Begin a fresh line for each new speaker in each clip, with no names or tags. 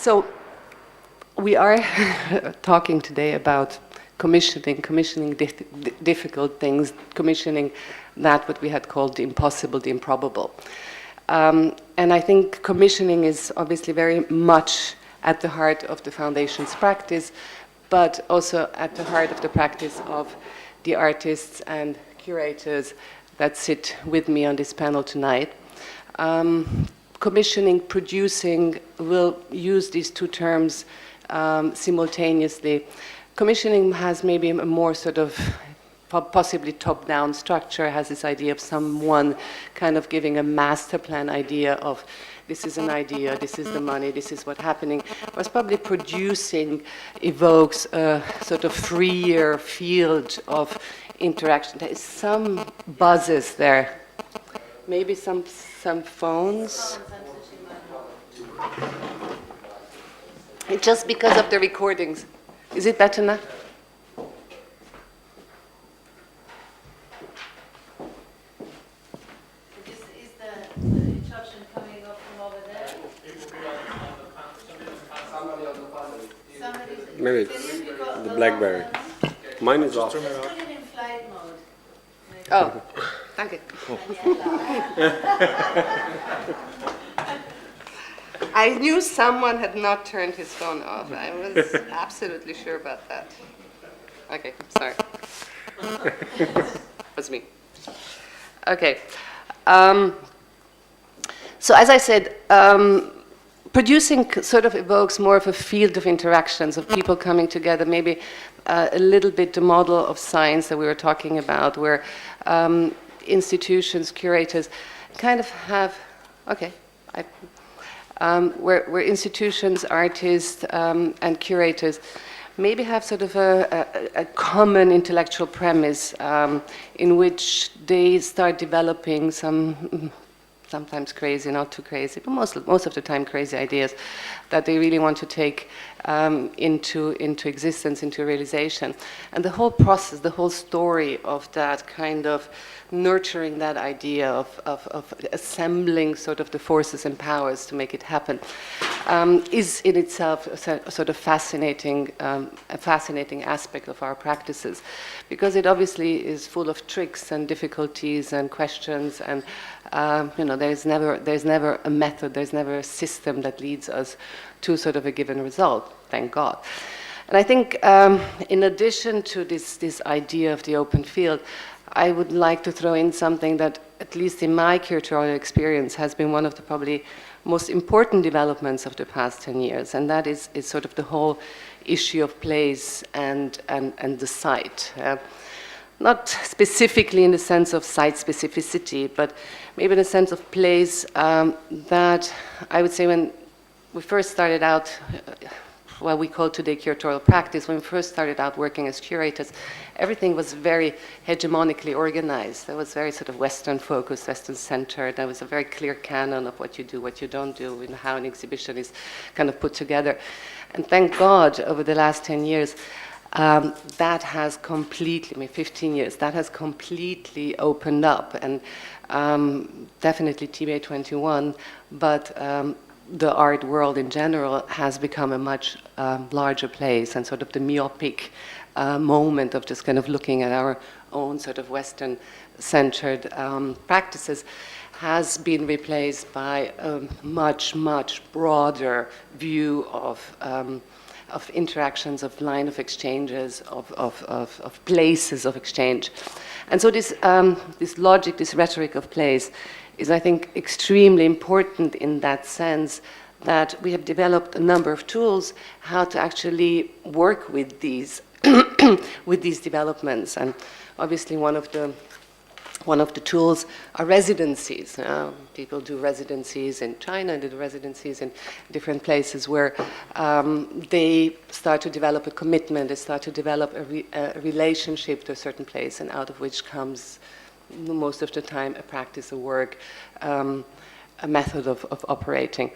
So we are talking today about commissioning difficult things, commissioning that what we had called the impossible, the improbable. And I think commissioning is obviously very much at the heart of the Foundation's practice, but also at the heart of the practice of the artists and curators that sit with me on this panel tonight. Commissioning, producing, we'll use these two terms simultaneously. Commissioning has maybe a more sort of possibly top-down structure, has this idea of someone kind of giving a master plan idea of this is an idea, this is the money, this is what's happening. Whereas probably producing evokes a sort of freer field of interaction. There is some buzzes there. Maybe some phones. It's just because of the recordings. Is it better now?
Is the interruption coming up from over there?
Maybe it's the BlackBerry. Mine is off.
Put it in flight mode.
Oh, thank you. I knew someone had not turned his phone off. I was absolutely sure about that. Okay, sorry. That's me. Okay. So as I said, producing sort of evokes more of a field of interactions, of people coming together, maybe a little bit the model of science that we were talking about, where institutions, curators kind of have, okay, where institutions, artists, and curators maybe have sort of a common intellectual premise in which they start developing some sometimes crazy, not too crazy, but most of the time crazy ideas that they really want to take into existence, into realization. And the whole process, the whole story of that kind of nurturing that idea of assembling sort of the forces and powers to make it happen is in itself a sort of fascinating aspect of our practices, because it obviously is full of tricks and difficulties and questions, and there's never a method, there's never a system that leads us to sort of a given result, thank God. And I think in addition to this idea of the open field, I would like to throw in something that, at least in my curatorial experience, has been one of the probably most important developments of the past 10 years, and that is sort of the whole issue of place and the site. Not specifically in the sense of site specificity, but maybe in the sense of place that I would say when we first started out, what we call today curatorial practice, when we first started out working as curators, everything was very hegemonically organized. There was very sort of Western focused, Western centered. There was a very clear canon of what you do, what you don't do, and how an exhibition is kind of put together. And thank God, over the last 10 years, that has completely, 15 years, that has completely opened up. And definitely TBA21, but the art world in general has become a much larger place, and sort of the myopic moment of just kind of looking at our own sort of Western-centered practices has been replaced by a much, much broader view of interactions, of line of exchanges, of places of exchange. And so this logic, this rhetoric of place is, I think, extremely important in that sense that we have developed a number of tools how to actually work with these with these developments. And obviously one of the tools are residencies. People do residencies in China, they do residencies in different places where they start to develop a commitment, they start to develop a relationship to a certain place, and out of which comes most of the time a practice, a work, a method of operating.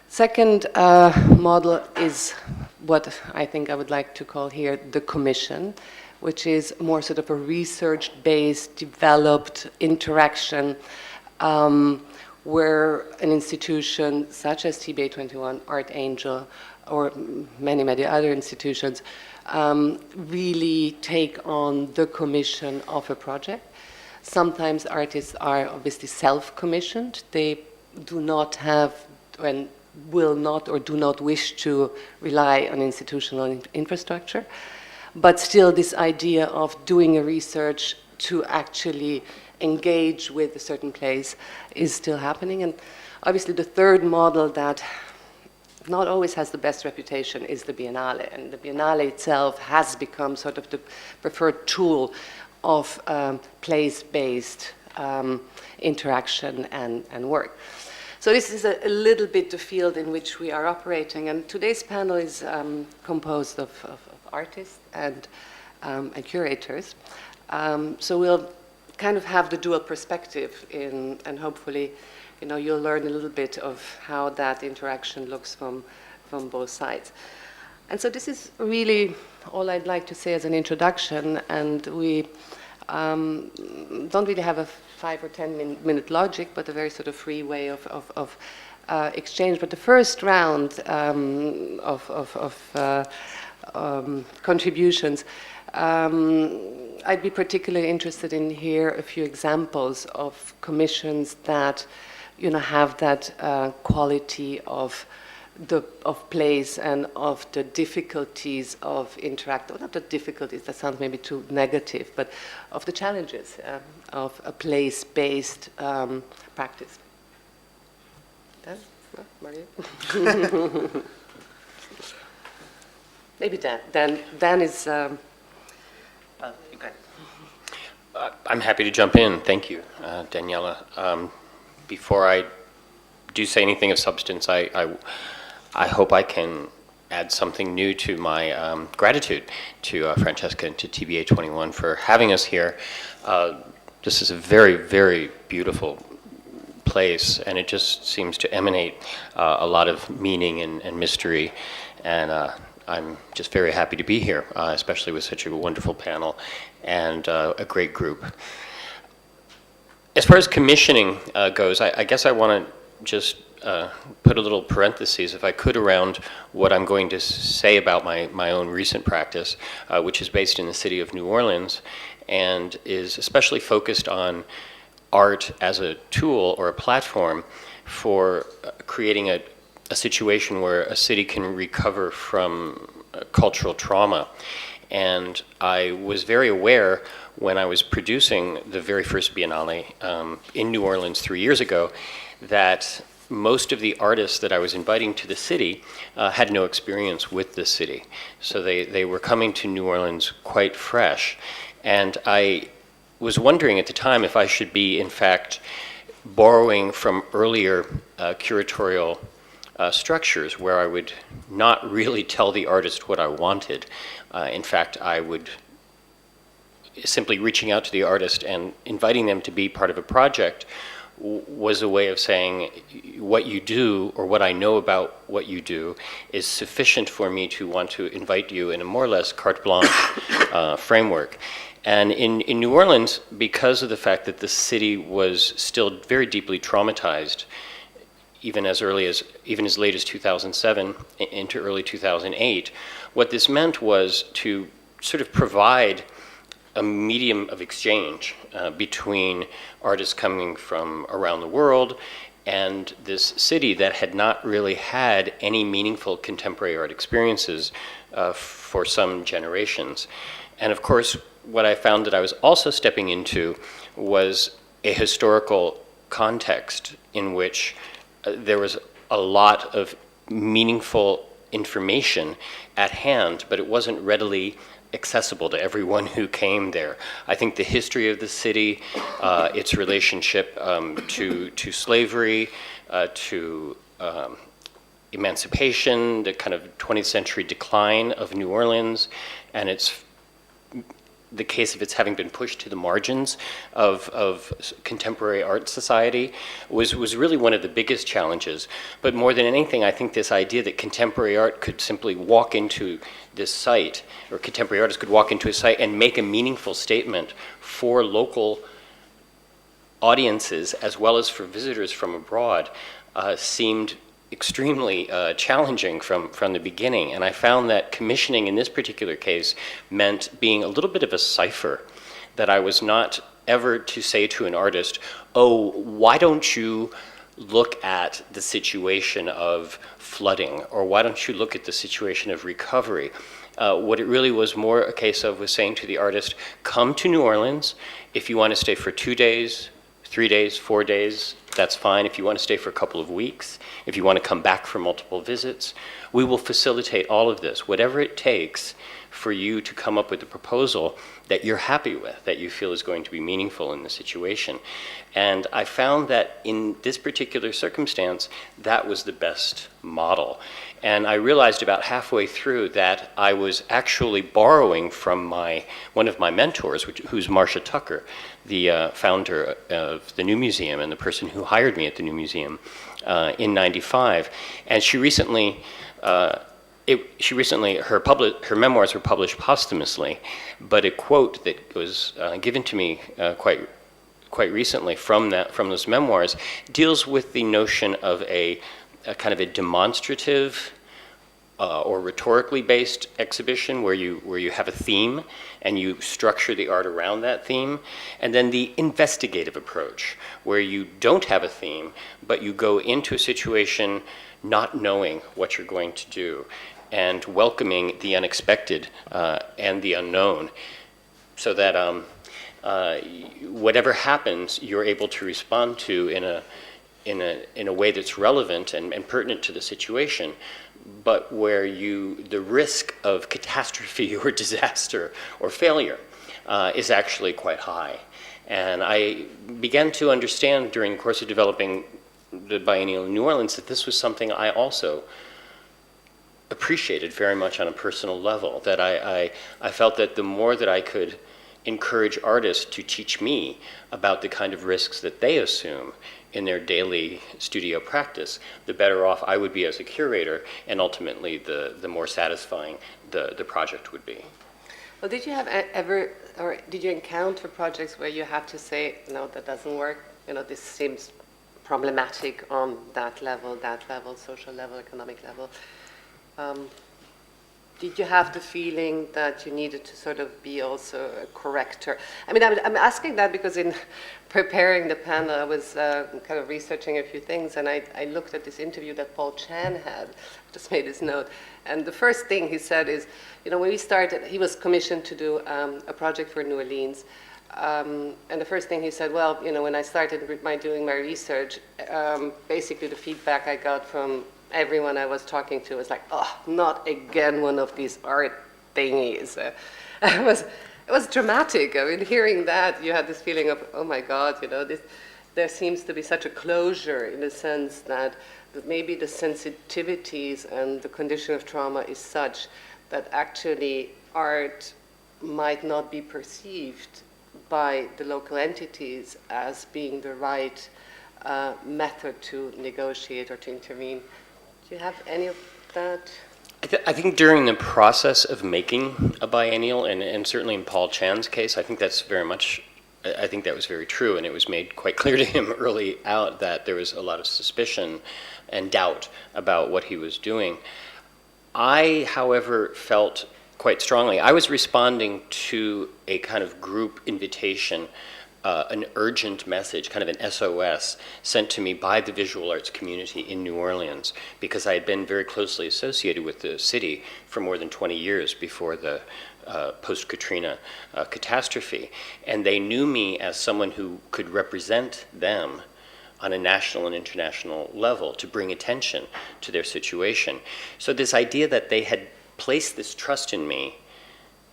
Second model is what I think I would like to call here the commission, which is more sort of a research-based, developed interaction where an institution such as TBA21, Art Angel, or many, many other institutions really take on the commission of a project. Sometimes artists are obviously self-commissioned. They do not have and will not or do not wish to rely on institutional infrastructure. But still this idea of doing a research to actually engage with a certain place is still happening. And obviously the third model that not always has the best reputation is the Biennale. And the Biennale itself has become sort of the preferred tool of place-based interaction and work. So this is a little bit the field in which we are operating. And today's panel is composed of artists and curators. So we'll kind of have the dual perspective and hopefully, you know, you'll learn a little bit of how that interaction looks from both sides. And so this is really all I'd like to say as an introduction, and we don't really have a 5 or 10 minute logic, but a very sort of free way of exchange. But the first round of contributions, I'd be particularly interested in here a few examples of commissions that, you know, have that quality of place and of the difficulties of interact, or not the difficulties, that sounds maybe too negative, but of the challenges of a place-based practice. Dan? No? Maria? Maybe Dan. Dan is... okay.
I'm happy to jump in. Thank you, Daniela. Before I do say anything of substance, I hope I can add something new to my gratitude to Francesca and to TBA21 for having us here. This is a very, very beautiful place, and it just seems to emanate a lot of meaning and mystery. And I'm just very happy to be here, especially with such a wonderful panel and a great group. As far as commissioning goes, I guess I want to just put a little parentheses, if I could, around what I'm going to say about my own recent practice, which is based in the city of New Orleans and is especially focused on art as a tool or a platform for creating a situation where a city can recover from cultural trauma. And I was very aware when I was producing the very first Biennale in New Orleans 3 years ago that most of the artists that I was inviting to the city had no experience with the city. So they were coming to New Orleans quite fresh. And I was wondering at the time if I should be, in fact, borrowing from earlier curatorial structures where I would not really tell the artist what I wanted. In fact, I would simply reaching out to the artist and inviting them to be part of a project was a way of saying what you do or what I know about what you do is sufficient for me to want to invite you in a more or less carte blanche framework. And in New Orleans, because of the fact that the city was still very deeply traumatized, even as late as 2007 into early 2008, what this meant was to sort of provide a medium of exchange between artists coming from around the world and this city that had not really had any meaningful contemporary art experiences for some generations. And of course, what I found that I was also stepping into was a historical context in which there was a lot of meaningful information at hand, but it wasn't readily accessible to everyone who came there. I think the history of the city, its relationship to slavery, to emancipation, the kind of 20th century decline of New Orleans, and the case of its having been pushed to the margins of contemporary art society was really one of the biggest challenges. But more than anything, I think this idea that contemporary art could simply walk into this site, or contemporary artists could walk into a site and make a meaningful statement for local audiences, as well as for visitors from abroad, seemed extremely challenging from the beginning. And I found that commissioning in this particular case meant being a little bit of a cipher, that I was not ever to say to an artist, oh, why don't you look at the situation of flooding, or why don't you look at the situation of recovery? What it really was more a case of was saying to the artist, come to New Orleans. If you want to stay for 2 days, 3 days, 4 days, that's fine. If you want to stay for a couple of weeks, if you want to come back for multiple visits, we will facilitate all of this, whatever it takes for you to come up with a proposal that you're happy with, that you feel is going to be meaningful in the situation. And I found that in this particular circumstance, that was the best model. And I realized about halfway through that I was actually borrowing from one of my mentors, who's Marcia Tucker, the founder of the New Museum and the person who hired me at the New Museum in '95. And she recently, her memoirs were published posthumously, but a quote that was given to me quite recently from those memoirs deals with the notion of a kind of a demonstrative or rhetorically based exhibition where you have a theme and you structure the art around that theme, and then the investigative approach where you don't have a theme but you go into a situation not knowing what you're going to do and welcoming the unexpected and the unknown, so that whatever happens, you're able to respond to in a way that's relevant and pertinent to the situation, but where the risk of catastrophe or disaster or failure is actually quite high. And I began to understand during the course of developing the Biennial in New Orleans that this was something I also appreciated very much on a personal level, that I felt that the more that I could encourage artists to teach me about the kind of risks that they assume in their daily studio practice, the better off I would be as a curator, and ultimately the more satisfying the project would be.
Well, did you have ever, or did you encounter projects where you had to say, no, that doesn't work, this seems problematic on that level, social level, economic level? Did you have the feeling that you needed to sort of be also a corrector? I mean, I'm asking that because in preparing the panel, I was kind of researching a few things, and I looked at this interview that Paul Chan had, just made his note, and the first thing he said is, when we started, he was commissioned to do a project for New Orleans, and the first thing he said, well, when I started doing my research, basically the feedback I got from everyone I was talking to was like, oh, not again one of these art thingies. It was dramatic. I mean, hearing that, you had this feeling of, oh my God, there seems to be such a closure in the sense that maybe the sensitivities and the condition of trauma is such that actually art might not be perceived by the local entities as being the right method to negotiate or to intervene. Do you have any of that?
I think during the process of making a biennial, and certainly in Paul Chan's case, I think that was very true, and it was made quite clear to him early out that there was a lot of suspicion and doubt about what he was doing. I, however, felt quite strongly, I was responding to a kind of group invitation, an urgent message, kind of an SOS, sent to me by the visual arts community in New Orleans, because I had been very closely associated with the city for more than 20 years before the post-Katrina catastrophe. And they knew me as someone who could represent them on a national and international level to bring attention to their situation. So this idea that they had placed this trust in me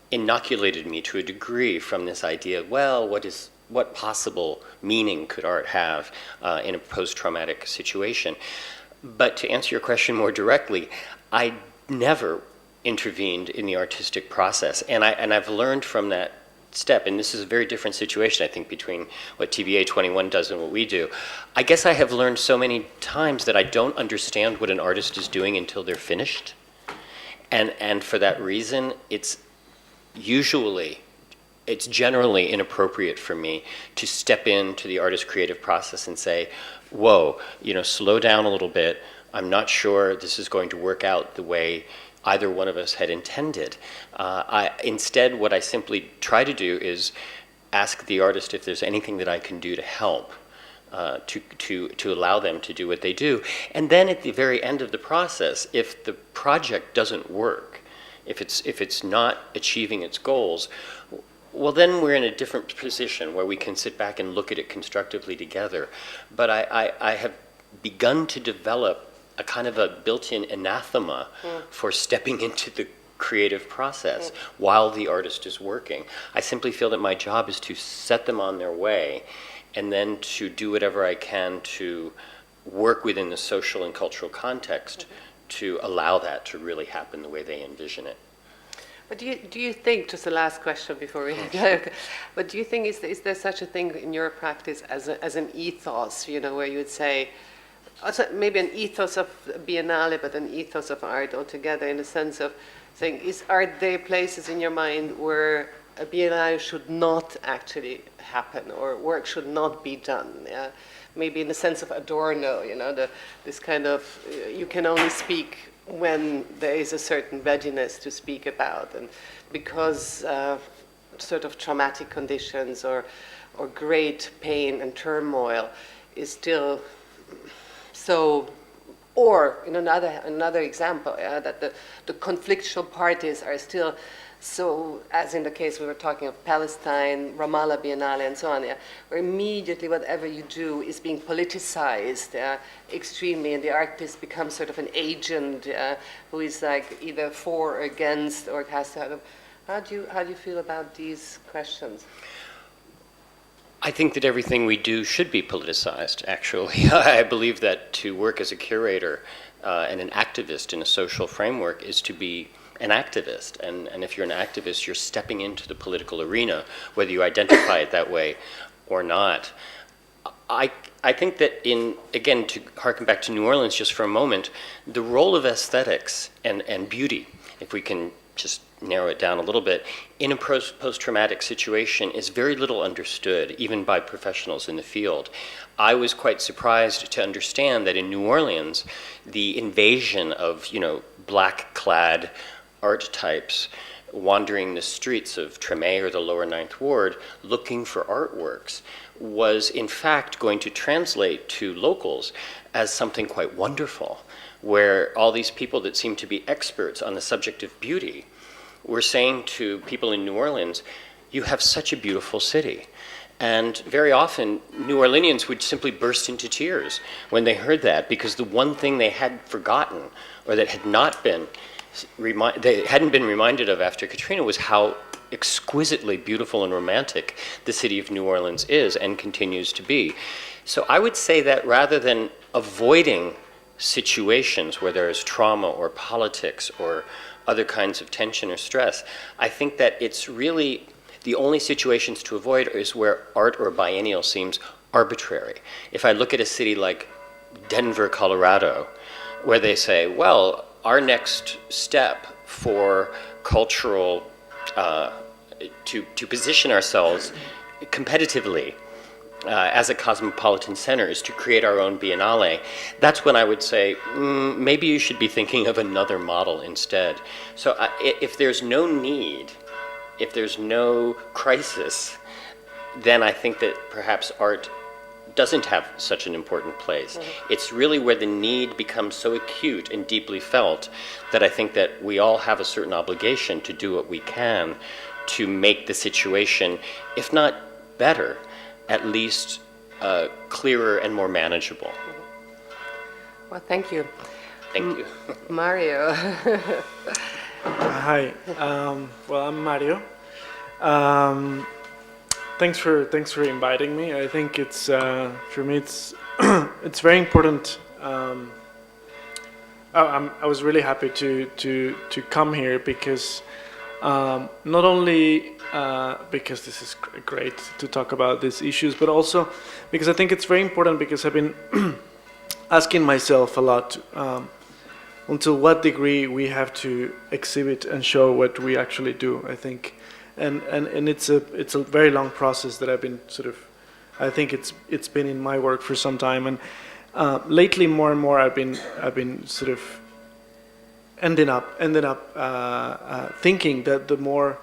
inoculated me to a degree from this idea, well, what possible meaning could art have in a post-traumatic situation? But to answer your question more directly, I never intervened in the artistic process, and I've learned from that step, and this is a very different situation, I think, between what TBA21 does and what we do. I guess I have learned so many times that I don't understand what an artist is doing until they're finished, and for that reason, it's usually it's generally inappropriate for me to step into the artist's creative process and say, whoa, slow down a little bit. I'm not sure this is going to work out the way either one of us had intended. Instead, what I simply try to do is ask the artist if there's anything that I can do to help, to allow them to do what they do. And then at the very end of the process, if the project doesn't work, if it's not achieving its goals, well, then we're in a different position where we can sit back and look at it constructively together. But I have begun to develop a kind of a built-in anathema for stepping into the creative process while the artist is working. I simply feel that my job is to set them on their way and then to do whatever I can to work within the social and cultural context to allow that to really happen the way they envision it.
But do you think, just the last question before we but do you think, is there such a thing in your practice as an ethos, where you would say, also maybe an ethos of Biennale, but an ethos of art altogether, in the sense of saying, are there places in your mind where a Biennale should not actually happen, or work should not be done? Yeah? Maybe in the sense of Adorno, this kind of, you can only speak when there is a certain readiness to speak about, and because sort of traumatic conditions or great pain and turmoil is still so. Or in another example, that the conflictual parties are still so, as in the case we were talking of Palestine, Ramallah Biennale, and so on, where immediately whatever you do is being politicized extremely, and the artist becomes sort of an agent who is like either for or against, or has to have. How do you feel about these questions?
I think that everything we do should be politicized, actually. I believe that to work as a curator and an activist in a social framework is to be an activist. And if you're an activist, you're stepping into the political arena, whether you identify it that way or not. I think that again, to harken back to New Orleans just for a moment, the role of aesthetics and beauty, if we can just narrow it down a little bit, in a post-traumatic situation is very little understood, even by professionals in the field. I was quite surprised to understand that in New Orleans, the invasion of, black-clad archetypes wandering the streets of Tremé or the lower Ninth Ward looking for artworks was in fact going to translate to locals as something quite wonderful, where all these people that seem to be experts on the subject of beauty were saying to people in New Orleans, you have such a beautiful city. And very often, New Orleanians would simply burst into tears when they heard that, because the one thing they had forgotten, or that had not been they hadn't been reminded of after Katrina, was how exquisitely beautiful and romantic the city of New Orleans is and continues to be. So I would say that rather than avoiding situations where there is trauma or politics or other kinds of tension or stress, I think that it's really the only situations to avoid is where art or biennial seems arbitrary. If I look at a city like Denver, Colorado, where they say, well, our next step for cultural, to position ourselves competitively as a cosmopolitan center is to create our own Biennale, that's when I would say, maybe you should be thinking of another model instead. So if there's no need, if there's no crisis, then I think that perhaps art doesn't have such an important place. It's really where the need becomes so acute and deeply felt that I think that we all have a certain obligation to do what we can to make the situation, if not better, at least clearer and more manageable.
Well, thank you.
Thank you.
Mario.
Hi. Well, I'm Mario. Thanks for inviting me. I think it's for me it's it's very important. I was really happy to come here because not only because this is great to talk about these issues, but also because I think it's very important because I've been asking myself a lot until what degree we have to exhibit and show what we actually do. I think and it's a very long process that I've been I think it's been in my work for some time, and lately more and more I've been sort of ended up thinking that the more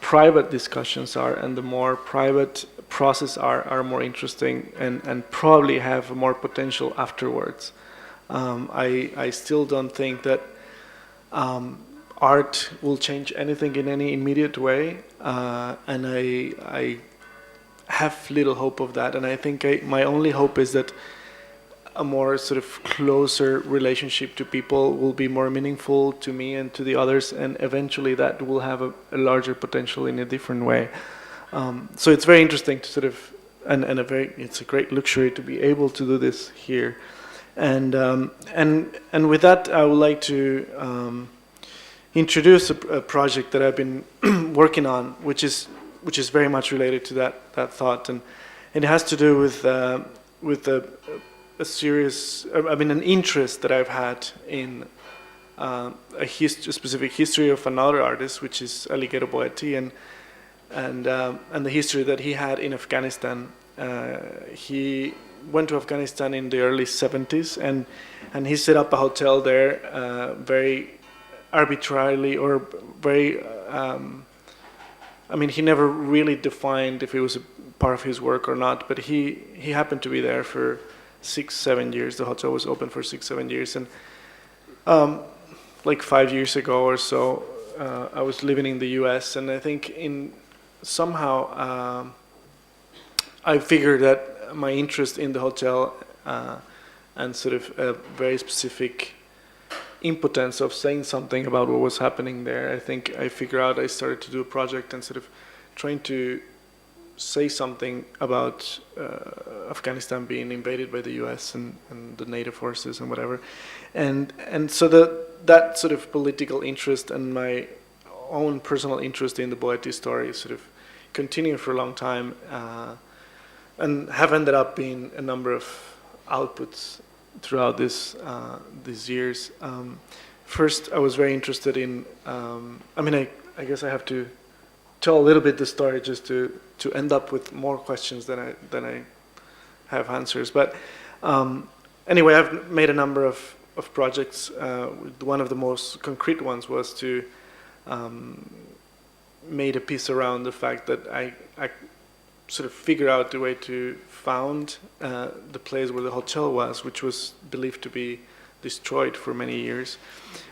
private discussions are and the more private process are more interesting and probably have more potential afterwards. I still don't think that art will change anything in any immediate way, and I have little hope of that. And I think my only hope is that a more sort of closer relationship to people will be more meaningful to me and to the others, and eventually that will have a larger potential in a different way. So it's very interesting to it's a great luxury to be able to do this here. And with that, I would like to introduce a project that I've been working on, which is very much related to that thought, and it has to do with an interest that I've had in a specific history of another artist, which is Alighiero Boetti, and the history that he had in Afghanistan. He went to Afghanistan in the early 70s, and he set up a hotel there very arbitrarily, or very he never really defined if it was a part of his work or not, but he happened to be there for 6-7 years. The hotel was open for 6-7 years, and like 5 years ago or so, I was living in the US, and I think somehow I figured that my interest in the hotel and sort of a very specific impotence of saying something about what was happening there, I think I figured out, I started to do a project and sort of trying to say something about Afghanistan being invaded by the US and the NATO forces and whatever. And so that sort of political interest and my own personal interest in the Boetti story sort of continued for a long time, and have ended up being a number of outputs throughout these years. First, I was very interested in, I guess I have to tell a little bit the story just to end up with more questions than I have answers. But anyway, I've made a number of projects. One of the most concrete ones was to made a piece around the fact that I sort of figured out the way to found the place where the hotel was, which was believed to be destroyed for many years.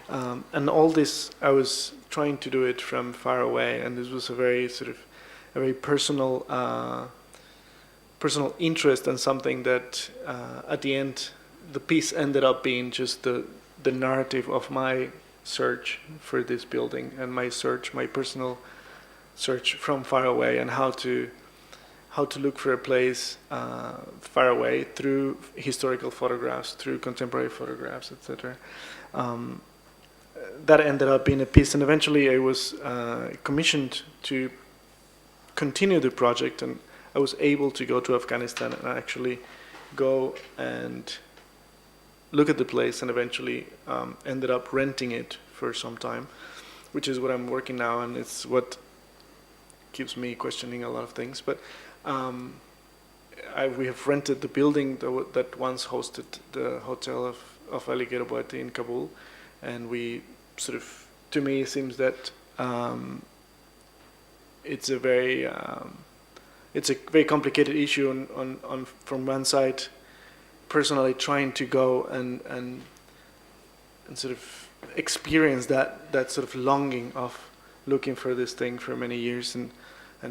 And all this, I was trying to do it from far away, and this was a very personal interest, and something that at the end, the piece ended up being just the narrative of my search for this building, and my personal search from far away, and how to look for a place far away through historical photographs, through contemporary photographs, etc. That ended up being a piece, and eventually I was commissioned to continue the project, and I was able to go to Afghanistan and actually go and look at the place, and eventually ended up renting it for some time, which is what I'm working now, and it's what keeps me questioning a lot of things. But we have rented the building that once hosted the hotel of Alighiero Boetti in Kabul, and we sort of, to me, it seems that it's a very complicated issue on from one side, personally trying to go and sort of experience that sort of longing of looking for this thing for many years, and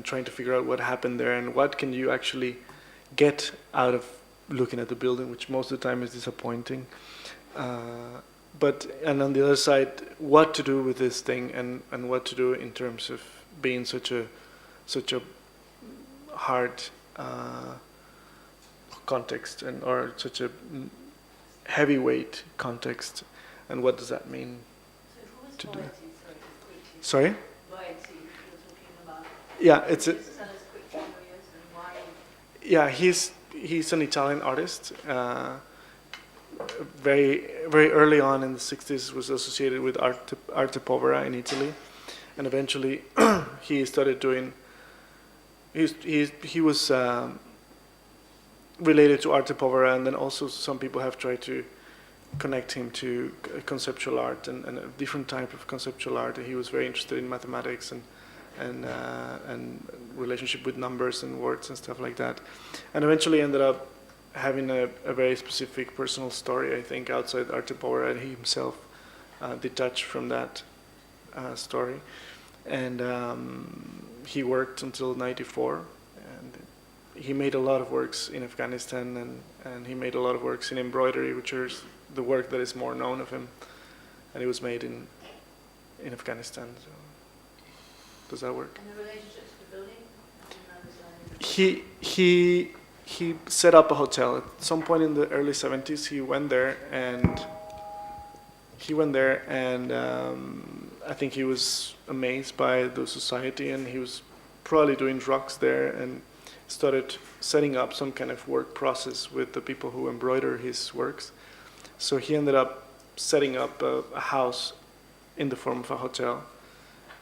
trying to figure out what happened there and what can you actually get out of looking at the building, which most of the time is disappointing. And on the other side, what to do with this thing, and what to do in terms of being such a hard context, or such a heavyweight context, and what does that mean to do? Sorry?
Boetti, you're talking about.
Yeah, it's a.
Tell us quickly who he is and why.
Yeah, he's an Italian artist. Very early on in the 60s was associated with Arte Povera in Italy, and eventually he started doing. He was related to arte povera, and then also some people have tried to connect him to conceptual art and a different type of conceptual art. He was very interested in mathematics and relationship with numbers and words and stuff like that, and eventually ended up having a very specific personal story, I think, outside arte povera, and he himself detached from that story, and he worked until '94, and he made a lot of works in Afghanistan, and he made a lot of works in embroidery, which is the work that is more known of him, and it was made in Afghanistan. So, does that work?
And the relationship to the building?
He set up a hotel at some point in the early '70s. He went there, and I think he was amazed by the society, and he was probably doing drugs there, and started setting up some kind of work process with the people who embroider his works. So he ended up setting up a house in the form of a hotel,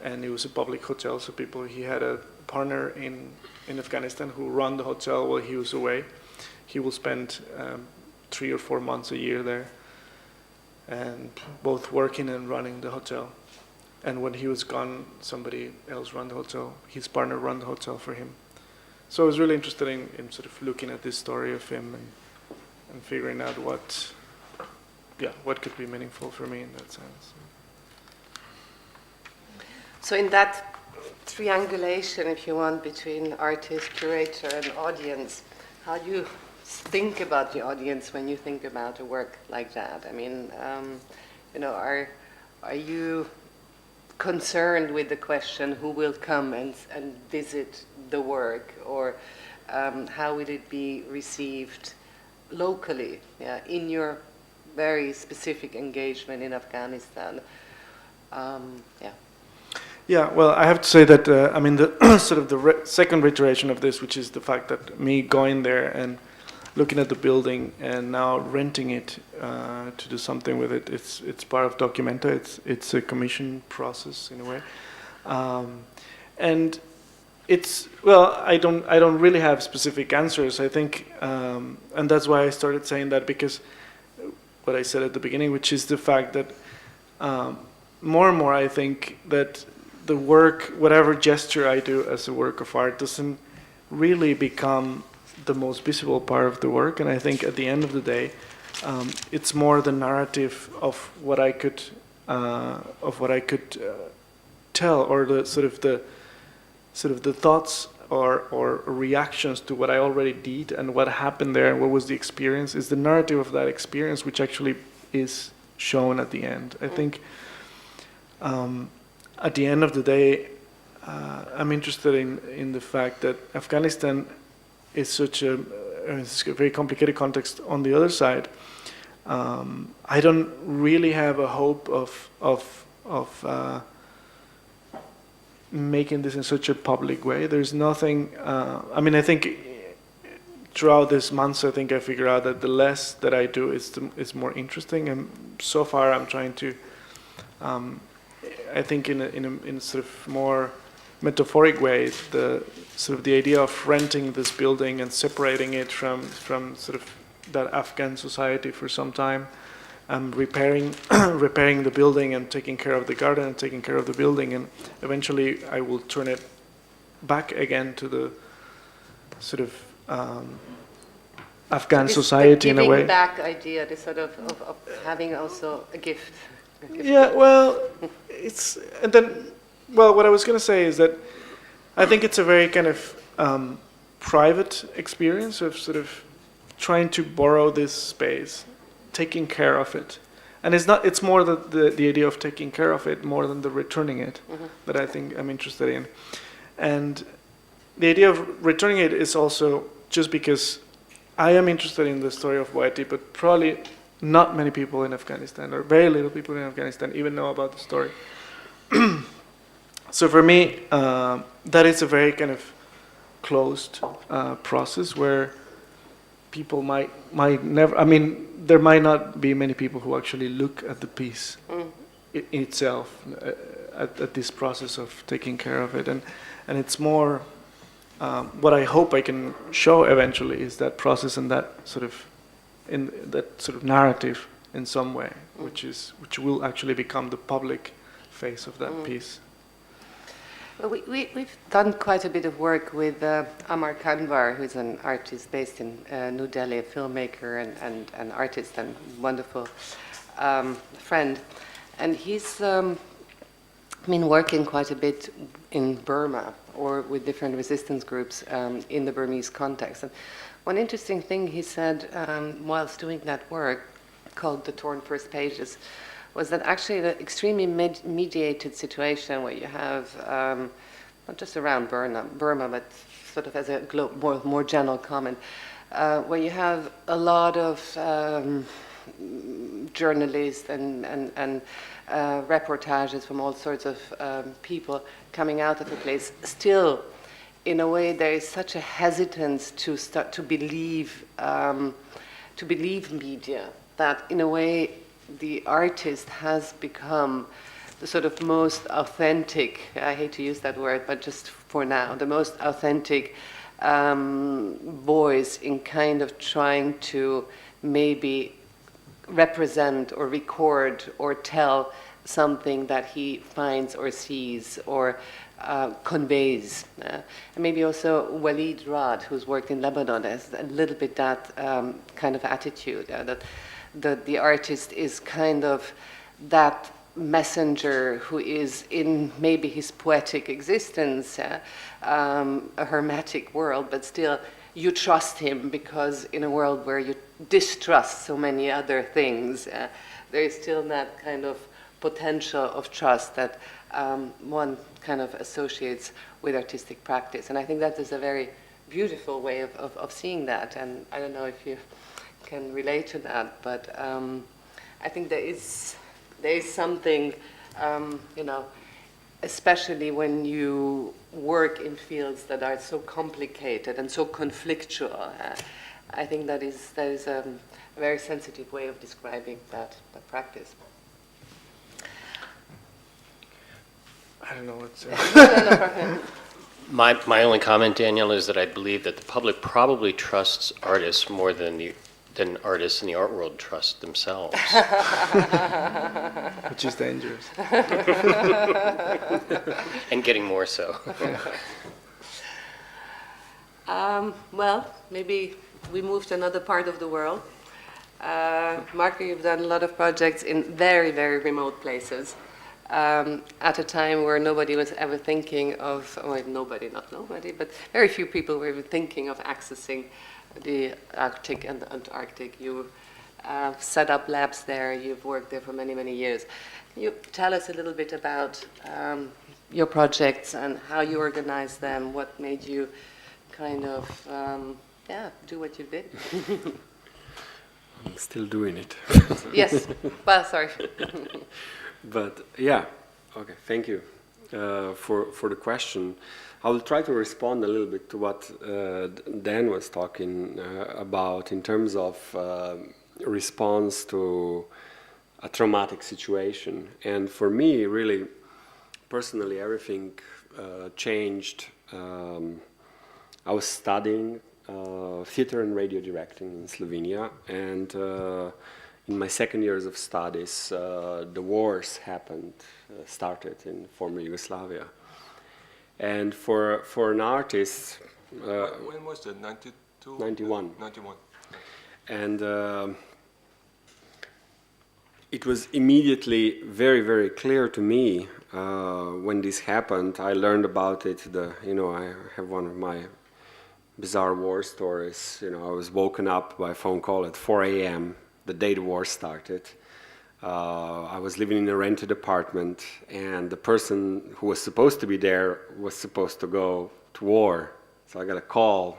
and it was a public hotel. So he had a partner in Afghanistan who ran the hotel while he was away. He will spend 3 or 4 months a year there, and both working and running the hotel. And when he was gone, somebody else ran the hotel. His partner ran the hotel for him. So I was really interested in sort of looking at this story of him and figuring out what could be meaningful for me in that sense.
So in that triangulation, if you want, between artist, curator, and audience, how do you think about the audience when you think about a work like that? I mean, are you concerned with the question who will come and visit the work, or how will it be received locally, in your very specific engagement in Afghanistan?
Yeah, well, I have to say that the sort of the second iteration of this, which is the fact that me going there and looking at the building and now renting it to do something with it, it's part of Documenta. It's a commission process in a way, and I don't really have specific answers. I think, and that's why I started saying that, because what I said at the beginning, which is the fact that more and more I think that the work, whatever gesture I do as a work of art, doesn't really become the most visible part of the work. And I think at the end of the day, it's more the narrative of what I could tell, or the sort of the thoughts or reactions to what I already did and what happened there and what was the experience. Is the narrative of that experience which actually is shown at the end. I think at the end of the day, I'm interested in the fact that Afghanistan is such it's a very complicated context. On the other side, I don't really have a hope of making this in such a public way. There's nothing. I think throughout these months, I think I figure out that the less that I do is more interesting. And so far, I'm trying to. I think in a sort of more metaphoric way, the idea of renting this building and separating it from sort of that Afghan society for some time, repairing the building and taking care of the garden and taking care of the building, and eventually I will turn it back again to the sort of Afghan society in a way.
The giving back idea, the sort of having also a gift.
Yeah, well, what I was going to say is that I think it's a very kind of private experience of sort of trying to borrow this space, taking care of it. And it's more the idea of taking care of it more than the returning it that I think I'm interested in. And the idea of returning it is also just because I am interested in the story of Boeti, but probably not many people in Afghanistan, or very little people in Afghanistan, even know about the story. So for me, that is a very kind of closed process where people might never. I mean, there might not be many people who actually look at the piece in itself. at this process of taking care of it, and it's more what I hope I can show eventually is that process and that sort of narrative in some way, which will actually become the public face of that piece.
Well, we've done quite a bit of work with Amar Kanwar, who's an artist based in New Delhi, a filmmaker and an artist and wonderful friend. And he's been working quite a bit in Burma or with different resistance groups in the Burmese context. And one interesting thing he said whilst doing that work, called The Torn First Pages, was that actually the extremely mediated situation where you have, not just around Burma, but sort of as a more general comment, where you have a lot of journalists and reportages from all sorts of people coming out of the place. Still, in a way, there is such a hesitance to start to believe media that, in a way, the artist has become the sort of most authentic, I hate to use that word, but just for now, the most authentic voice in kind of trying to maybe represent or record or tell something that he finds or sees or conveys. And maybe also Walid Rad, who's worked in Lebanon, has a little bit that kind of attitude, that the artist is kind of that messenger who is in maybe his poetic existence, a hermetic world, but still you trust him because in a world where you distrust so many other things, there is still that kind of potential of trust that one kind of associates with artistic practice. And I think that is a very beautiful way of seeing that. And I don't know if you can relate to that, but I think there is something, especially when you work in fields that are so complicated and so conflictual. I think that is a very sensitive way of describing that practice.
I don't know what to say.
My only comment, Daniel, is that I believe that the public probably trusts artists more than artists in the art world trust themselves.
Which is dangerous.
And getting more so.
Well, maybe we move to another part of the world. Marco, you've done a lot of projects in very, very remote places. At a time where nobody was ever thinking of, well, not nobody, but very few people were even thinking of accessing the Arctic and the Antarctic. You set up labs there, you've worked there for many, many years. Can you tell us a little bit about your projects and how you organize them, what made you kind of, do what you did?
I'm still doing it.
Yes, well, sorry.
But yeah, okay, thank you for the question. I will try to respond a little bit to what Dan was talking about in terms of response to a traumatic situation. And for me, really, personally, everything changed. I was studying theater and radio directing in Slovenia, and in my second years of studies, the wars started in former Yugoslavia. And for an artist...
when was that, 92?
91.
91.
And it was immediately very, very clear to me when this happened. I learned about it, I have one of my bizarre war stories. I was woken up by a phone call at 4 a.m. the day the war started. I was living in a rented apartment, and the person who was supposed to be there was supposed to go to war. So I got a call,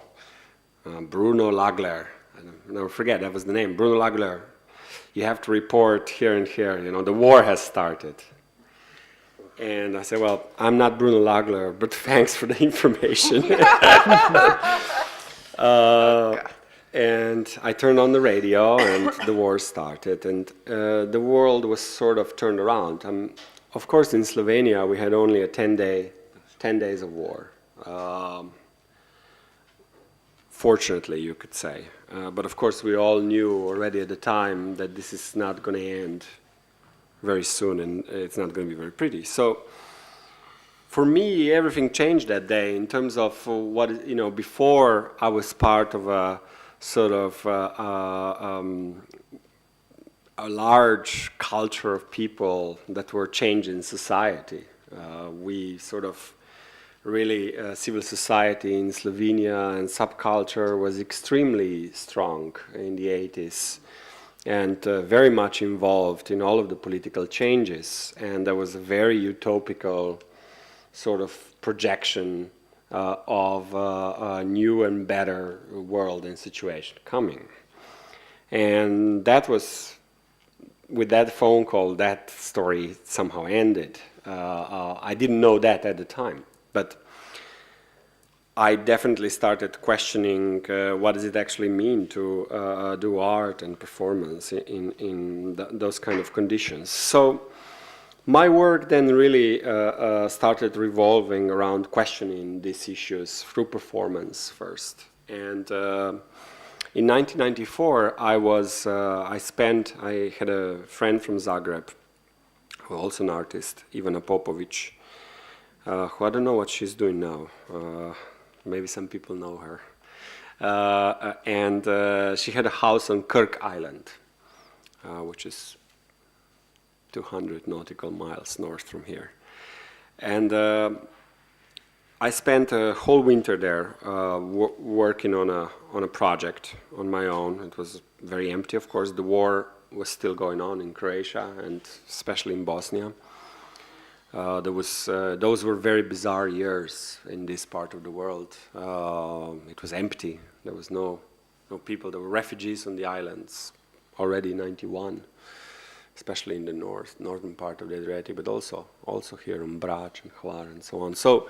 Bruno Lagler. I'll never forget, that was the name, Bruno Lagler. You have to report here and here, the war has started. And I said, well, I'm not Bruno Lagler, but thanks for the information. And I turned on the radio, and the war started, and the world was sort of turned around. of course, in Slovenia, we had only a 10 days of war. Fortunately, you could say. But of course, we all knew already at the time that this is not going to end very soon, and it's not going to be very pretty. So, for me, everything changed that day in terms of what, you know, before I was part of a sort of a large culture of people that were changing society. We sort of really, civil society in Slovenia and subculture was extremely strong in the 80s and very much involved in all of the political changes. And there was a very utopical sort of projection of a new and better world and situation coming. And that was, with that phone call, that story somehow ended. I didn't know that at the time, but I definitely started questioning what does it actually mean to do art and performance in those kind of conditions. So my work then really started revolving around questioning these issues through performance first. And in 1994, I had a friend from Zagreb, who also an artist, Ivana Popovic, who I don't know what she's doing now. Maybe some people know her. And she had a house on Kirk Island, which is 200 nautical miles north from here. And I spent a whole winter there working on a project on my own. It was very empty, of course. The war was still going on in Croatia and especially in Bosnia. Those were very bizarre years in this part of the world. It was empty. There was no people. There were refugees on the islands already in '91. Especially in the northern part of the Adriatic, but also here in Brač and Hvar and so on. So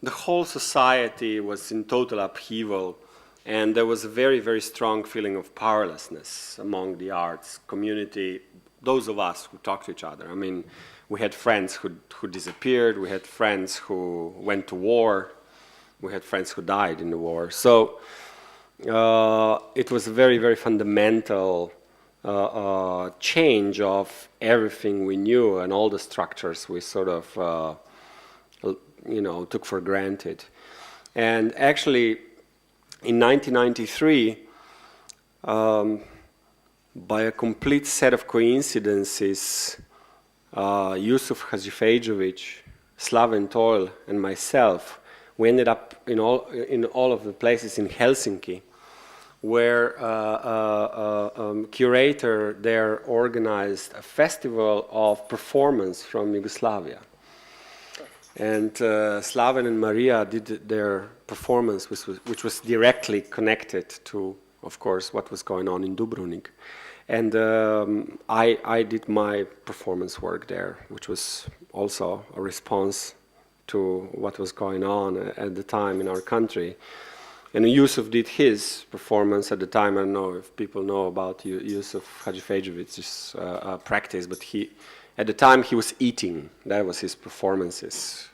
the whole society was in total upheaval, and there was a very, very strong feeling of powerlessness among the arts community, those of us who talked to each other. I mean, we had friends who disappeared, we had friends who went to war, we had friends who died in the war. So it was a very, very fundamental change of everything we knew and all the structures we sort of, took for granted. And actually, in 1993, by a complete set of coincidences, Yusuf Hadžifejđević, Slaven Toil, and myself, we ended up in all of the places in Helsinki, where a curator there organized a festival of performance from Yugoslavia. And Slaven and Maria did their performance, which was directly connected to, of course, what was going on in Dubrovnik. And I did my performance work there, which was also a response to what was going on at the time in our country. And Yusuf did his performance at the time. I don't know if people know about Yusuf Hadžifejđević's practice, but at the time he was eating. That was his performances.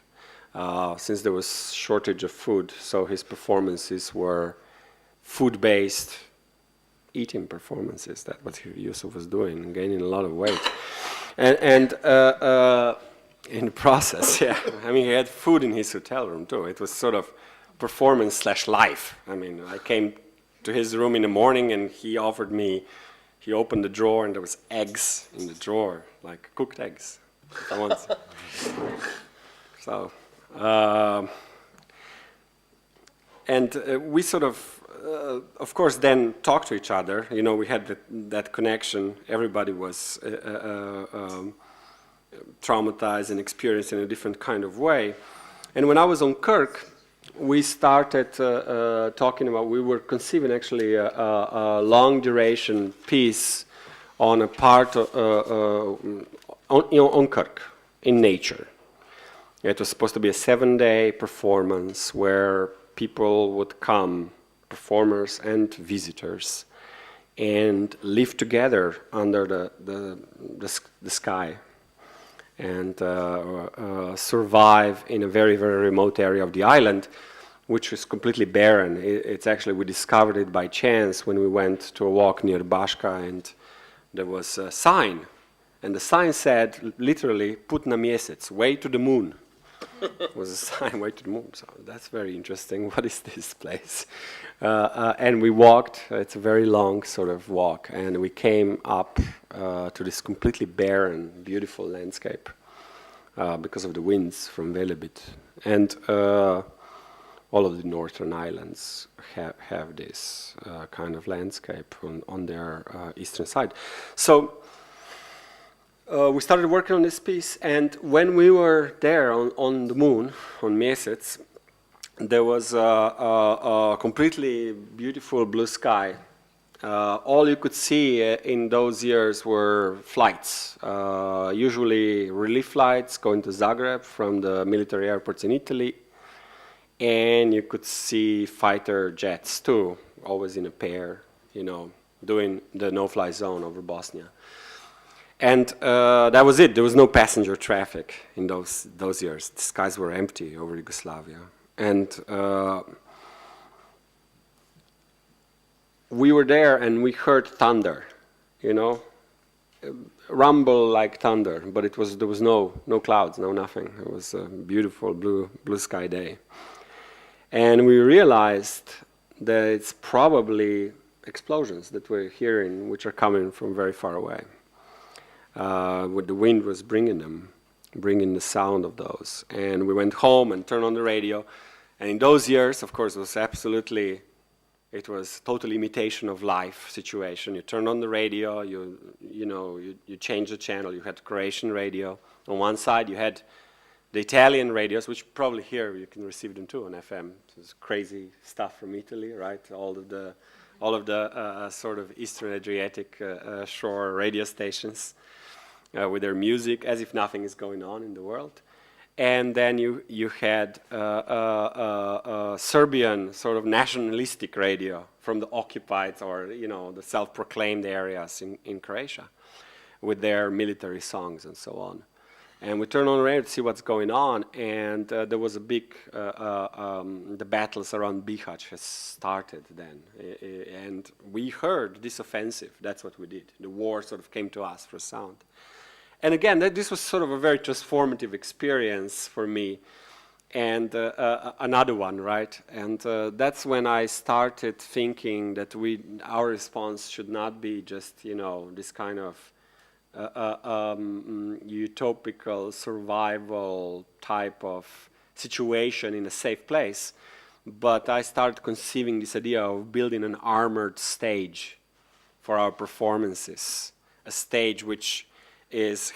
Since there was shortage of food, so his performances were food-based eating performances. That's what Yusuf was doing, gaining a lot of weight. And in the process, yeah. I mean, he had food in his hotel room too. It was sort of performance/life. I mean, I came to his room in the morning and he opened the drawer and there was eggs in the drawer, like cooked eggs. So, we sort of course, then talked to each other. You know, we had that connection. Everybody was traumatized and experienced in a different kind of way. And when I was on Kirk, we started talking about, we were conceiving actually a long duration piece on a part on Kirk, in nature. It was supposed to be a 7-day performance where people would come, performers and visitors, and live together under the sky. and survive in a very, very remote area of the island, which is completely barren. It's actually, we discovered it by chance when we went to a walk near Baška, and there was a sign, and the sign said, literally, put na mjesec, way to the moon. It was a sign, way to the moon. So that's very interesting. What is this place? And we walked. It's a very long sort of walk, and we came up to this completely barren, beautiful landscape because of the winds from Velebit. And all of the northern islands have this kind of landscape on their eastern side. So we started working on this piece, and when we were there on the moon, on Mjesec, there was a completely beautiful blue sky. All you could see in those years were flights, usually relief flights going to Zagreb from the military airports in Italy, and you could see fighter jets too, always in a pair, you know, doing the no-fly zone over Bosnia. And that was it. There was no passenger traffic in those years. The skies were empty over Yugoslavia. And we were there and we heard thunder, you know, rumble like thunder, but there was no clouds, no nothing. It was a beautiful blue sky day. And we realized that it's probably explosions that we're hearing, which are coming from very far away. What the wind was bringing the sound of those. And we went home and turned on the radio. And in those years, of course, it was total imitation of life situation. You turned on the radio, you changed the channel. You had Croatian radio. On one side, you had the Italian radios, which probably here you can receive them too on FM. So it's crazy stuff from Italy, right? All of the sort of Eastern Adriatic shore radio stations. With their music, as if nothing is going on in the world. And then you had Serbian sort of nationalistic radio from the occupied or, you know, the self-proclaimed areas in Croatia with their military songs and so on. And we turned on the radio to see what's going on, and there was a big, the battles around Bihać has started then. And we heard this offensive, that's what we did. The war sort of came to us for sound. And again, this was sort of a very transformative experience for me, and another one, right? And that's when I started thinking that our response should not be just, you know, this kind of utopical survival type of situation in a safe place, but I started conceiving this idea of building an armored stage for our performances, a stage which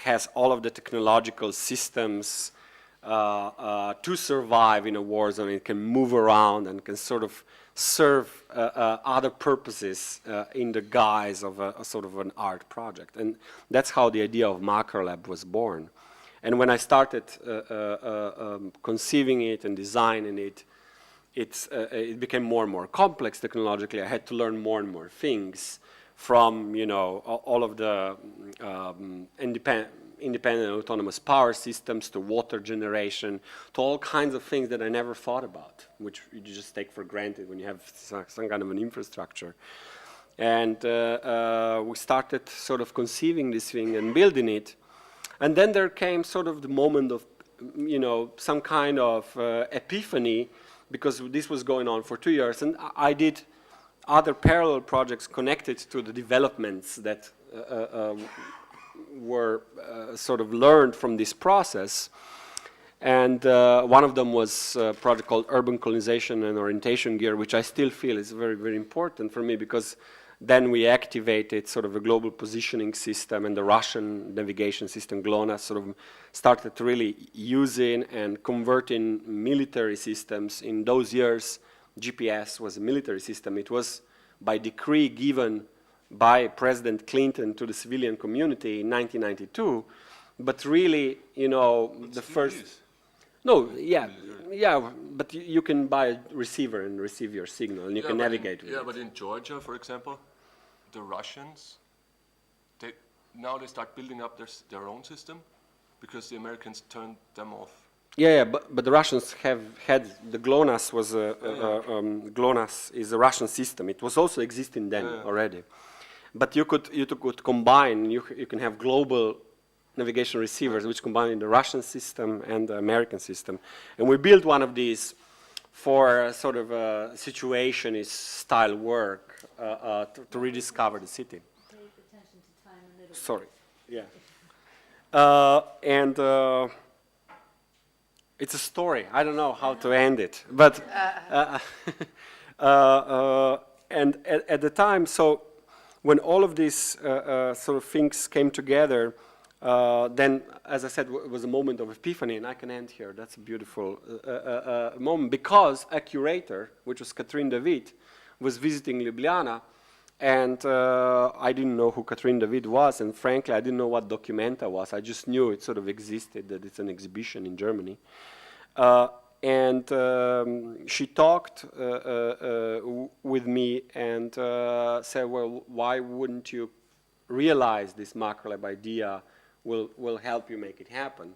has all of the technological systems to survive in a war zone. It can move around and can sort of serve other purposes in the guise of a sort of an art project. And that's how the idea of Macrolab was born. And when I started conceiving it and designing it, it became more and more complex technologically. I had to learn more and more things, from, you know, all of the independent autonomous power systems to water generation to all kinds of things that I never thought about, which you just take for granted when you have some kind of an infrastructure. And we started sort of conceiving this thing and building it. And then there came sort of the moment of, you know, some kind of epiphany, because this was going on for 2 years. And I did other parallel projects connected to the developments that were sort of learned from this process. And one of them was a project called Urban Colonization and Orientation Gear, which I still feel is very, very important for me, because then we activated sort of a global positioning system, and the Russian navigation system, GLONASS, sort of started really using and converting military systems. In those years, GPS was a military system. It was by decree given by President Clinton to the civilian community in 1992, but really, you know, the first... No, yeah, but you can buy a receiver and receive your signal, and you can navigate with it.
Yeah, but in Georgia, for example, the Russians, now they start building up their own system, because the Americans turned them off.
Yeah, but the Russians have had the GLONASS was GLONASS is a Russian system. It was also existing then already, but you could combine. You can have global navigation receivers which combine the Russian system and the American system, and we built one of these for sort of a situationist style work to rediscover the city.
Pay attention to time a little.
Sorry, yeah, and. It's a story. I don't know how to end it, but and at the time, so when all of these sort of things came together, then, as I said, it was a moment of epiphany, and I can end here. That's a beautiful moment because a curator, which was Catherine David, was visiting Ljubljana, and I didn't know who Catherine David was, and frankly, I didn't know what Documenta was. I just knew it sort of existed, that it's an exhibition in Germany. And she talked with me and said, well, why wouldn't you realize this macro lab idea will help you make it happen?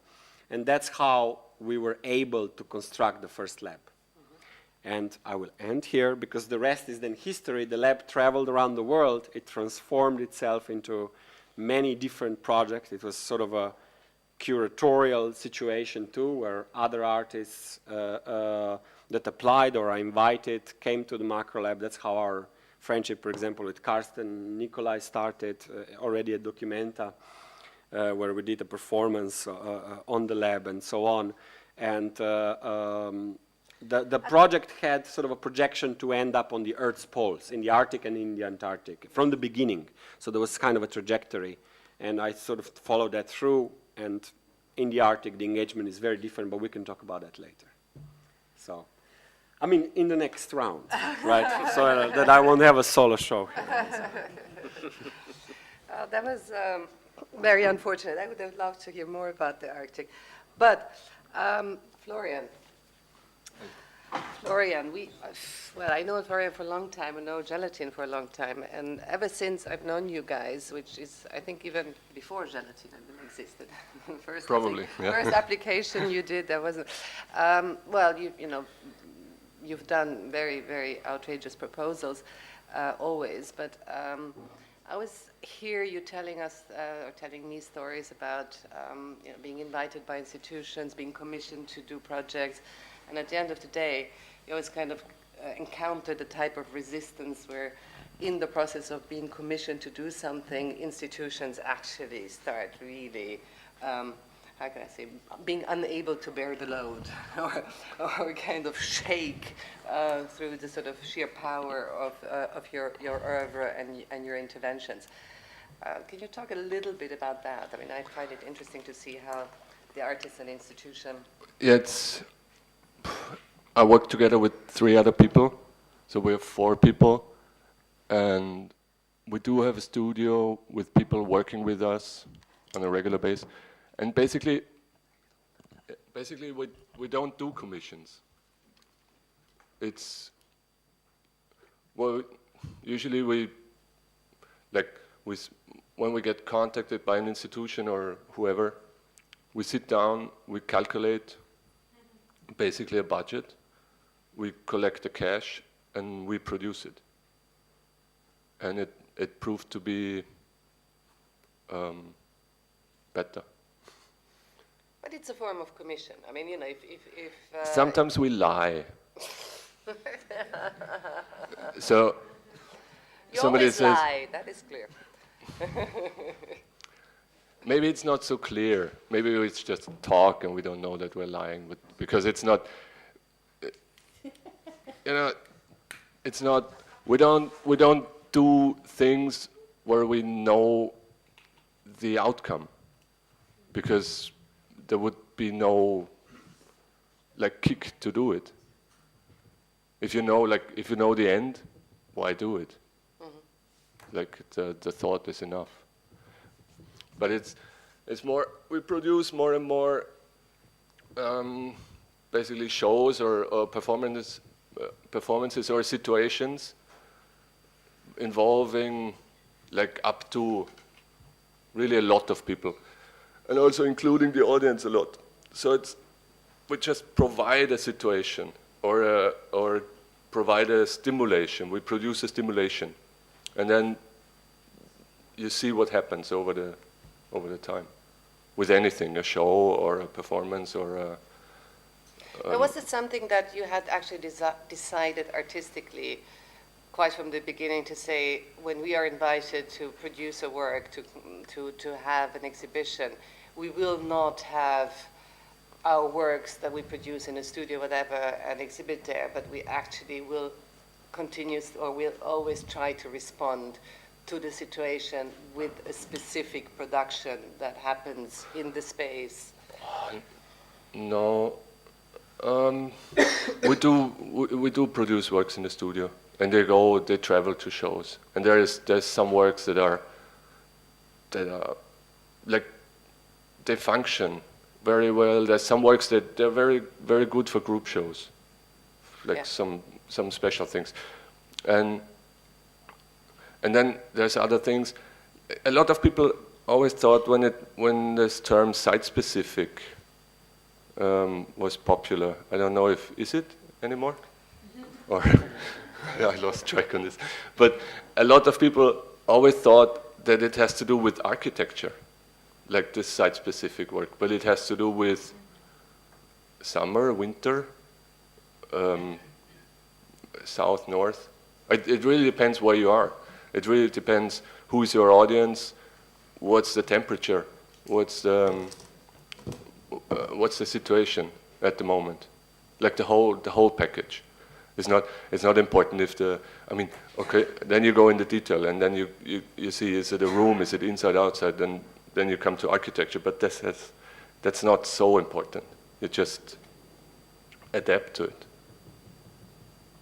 And that's how we were able to construct the first lab. And I will end here because the rest is then history. The lab traveled around the world. It transformed itself into many different projects. It was sort of a curatorial situation too, where other artists that applied or are invited came to the macro lab. That's how our friendship, for example, with Karsten Nikolai started already at Documenta, where we did a performance on the lab and so on. And the project had sort of a projection to end up on the Earth's poles, in the Arctic and in the Antarctic, from the beginning. So there was kind of a trajectory, and I sort of followed that through, and in the Arctic the engagement is very different, but we can talk about that later. So, I mean, in the next round, right? So that I won't have a solo show here.
That was very unfortunate. I would have loved to hear more about the Arctic. But Florian, well, I know Florian for a long time, I know Gelatin for a long time, and ever since I've known you guys, which is, I think, even before Gelatin even existed. First,
Probably, yeah.
First application you did, there wasn't. Well, you know, you've done very, very outrageous proposals, always, but I was hear you telling us, or telling me stories about you know, being invited by institutions, being commissioned to do projects, and at the end of the day, you always kind of encounter the type of resistance where in the process of being commissioned to do something, institutions actually start really, how can I say, being unable to bear the load or kind of shake through the sort of sheer power of your oeuvre and your interventions. Can you talk a little bit about that? I mean, I find it interesting to see how the artist and institution...
Yeah, I work together with 3 other people, so we have 4 people, and we do have a studio with people working with us on a regular basis. And basically we don't do commissions. It's, well, usually when we get contacted by an institution or whoever, we sit down, we calculate basically a budget, we collect the cash, and we produce it. And it proved to be better.
But it's a form of commission. I mean, you know, if
sometimes we lie. So
you
somebody
always
says,
lie, that is clear.
maybe it's not so clear. Maybe it's just talk and we don't know that we're lying, but because it's not, you know, it's not, we don't do things where we know the outcome, because there would be no kick to do it. If you know the end, why do it? Mm-hmm. The thought is enough. But it's more, we produce more and more basically shows or performances or situations involving up to really a lot of people. and also including the audience a lot. So we just provide a situation or provide a stimulation. We produce a stimulation, and then you see what happens over the time with anything, a show or a performance or a.
But was it something that you had actually decided artistically, quite from the beginning, to say when we are invited to produce a work, to have an exhibition, we will not have our works that we produce in a studio, whatever, and exhibit there, but we actually will we'll always try to respond to the situation with a specific production that happens in the space?
No. We do produce works in the studio, and they travel to shows, and there's some works that are like they function very well. There's some works that they're very, very good for group shows, like some special things, and then there's other things. A lot of people always thought when this term site-specific was popular. I don't know is it anymore? Or yeah, I lost track on this. But a lot of people always thought that it has to do with architecture, like this site-specific work, but it has to do with summer, winter, south, north. It really depends where you are. It really depends who's your audience, what's the temperature, what's the situation at the moment. Like the whole package. It's not important if okay, then you go in the detail and then you see, is it a room, is it inside, outside, then you come to architecture, but that's not so important. You just adapt to it.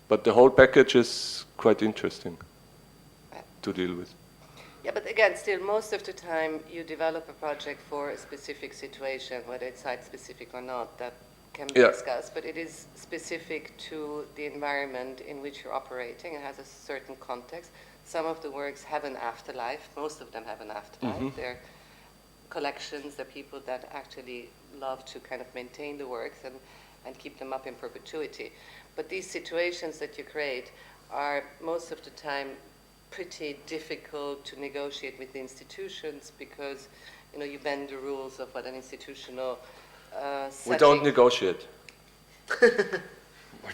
But the whole package is quite interesting to deal with.
Yeah, but again, still, most of the time you develop a project for a specific situation, whether it's site-specific or not, that can be discussed, but it is specific to the environment in which you're operating. It has a certain context. Some of the works have an afterlife. Most of them have an afterlife.
Mm-hmm.
They're collections. They're people that actually love to kind of maintain the works and keep them up in perpetuity. But these situations that you create are most of the time pretty difficult to negotiate with the institutions because, you bend the rules of what an institutional setting.
We don't negotiate. We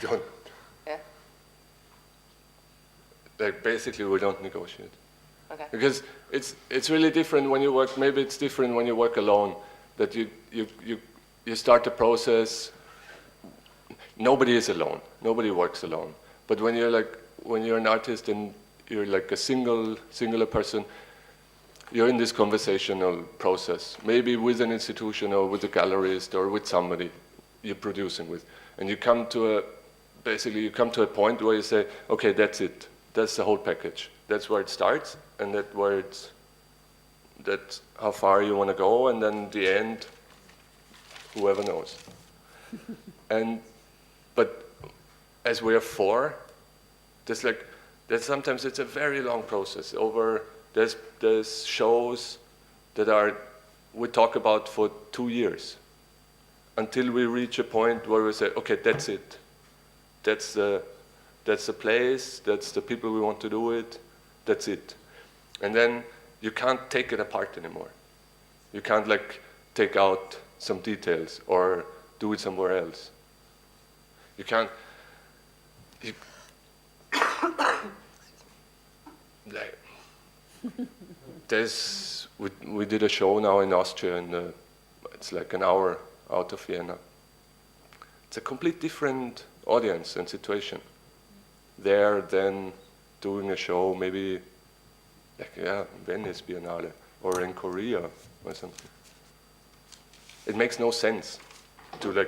don't.
Yeah?
Like basically we don't negotiate.
Okay.
Because it's really different when you work, maybe it's different when you work alone, that you start the process, nobody is alone, nobody works alone. But when you're an artist and you're like a singular person, you're in this conversational process, maybe with an institution or with a gallerist or with somebody you're producing with. And you come to a point where you say, okay, that's it. That's the whole package. That's where it starts, and that's how far you want to go, and then the end, whoever knows. But as we are four, sometimes it's a very long process. There's shows that we talk about for 2 years until we reach a point where we say, okay, that's it. That's the place, that's the people we want to do it, that's it. And then you can't take it apart anymore. You can't take out some details or do it somewhere else. You can't. We did a show now in Austria, and it's like an hour out of Vienna. It's a complete different audience and situation. There, then doing a show, maybe Venice Biennale or in Korea or something. It makes no sense to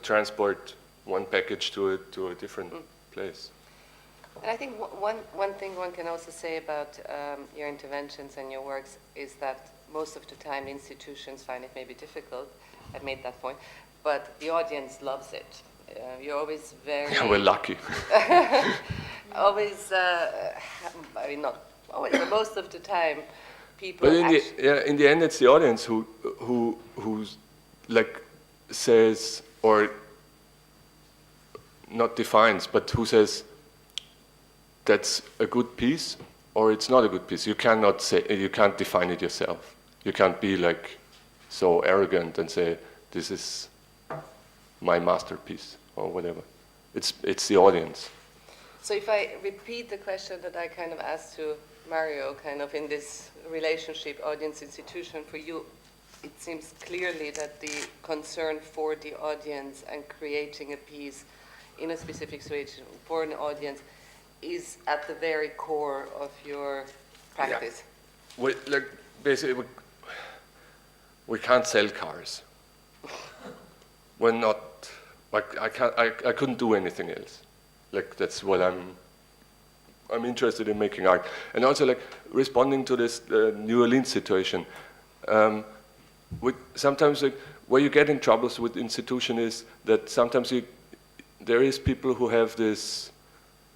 transport one package to a different place.
And I think one thing one can also say about your interventions and your works is that most of the time institutions find it maybe difficult. I made that point, but the audience loves it. You're always very...
Yeah, we're lucky.
Always, not always, but most of the time, people
But in the end, it's the audience who like says, or not defines, but who says that's a good piece or it's not a good piece. You cannot say, you can't define it yourself. You can't be like so arrogant and say this is my masterpiece or whatever. It's the audience.
So if I repeat the question that I kind of asked to Mario, kind of in this relationship, audience-institution, for you, it seems clearly that the concern for the audience and creating a piece in a specific situation for an audience is at the very core of your practice.
Yeah. Basically, we can't sell cars. We're not, like, I couldn't do anything else. Like, that's what I'm interested in, making art. And also, like, responding to this New Orleans situation. Sometimes, like, where you get in troubles with institution is that sometimes there is people who have this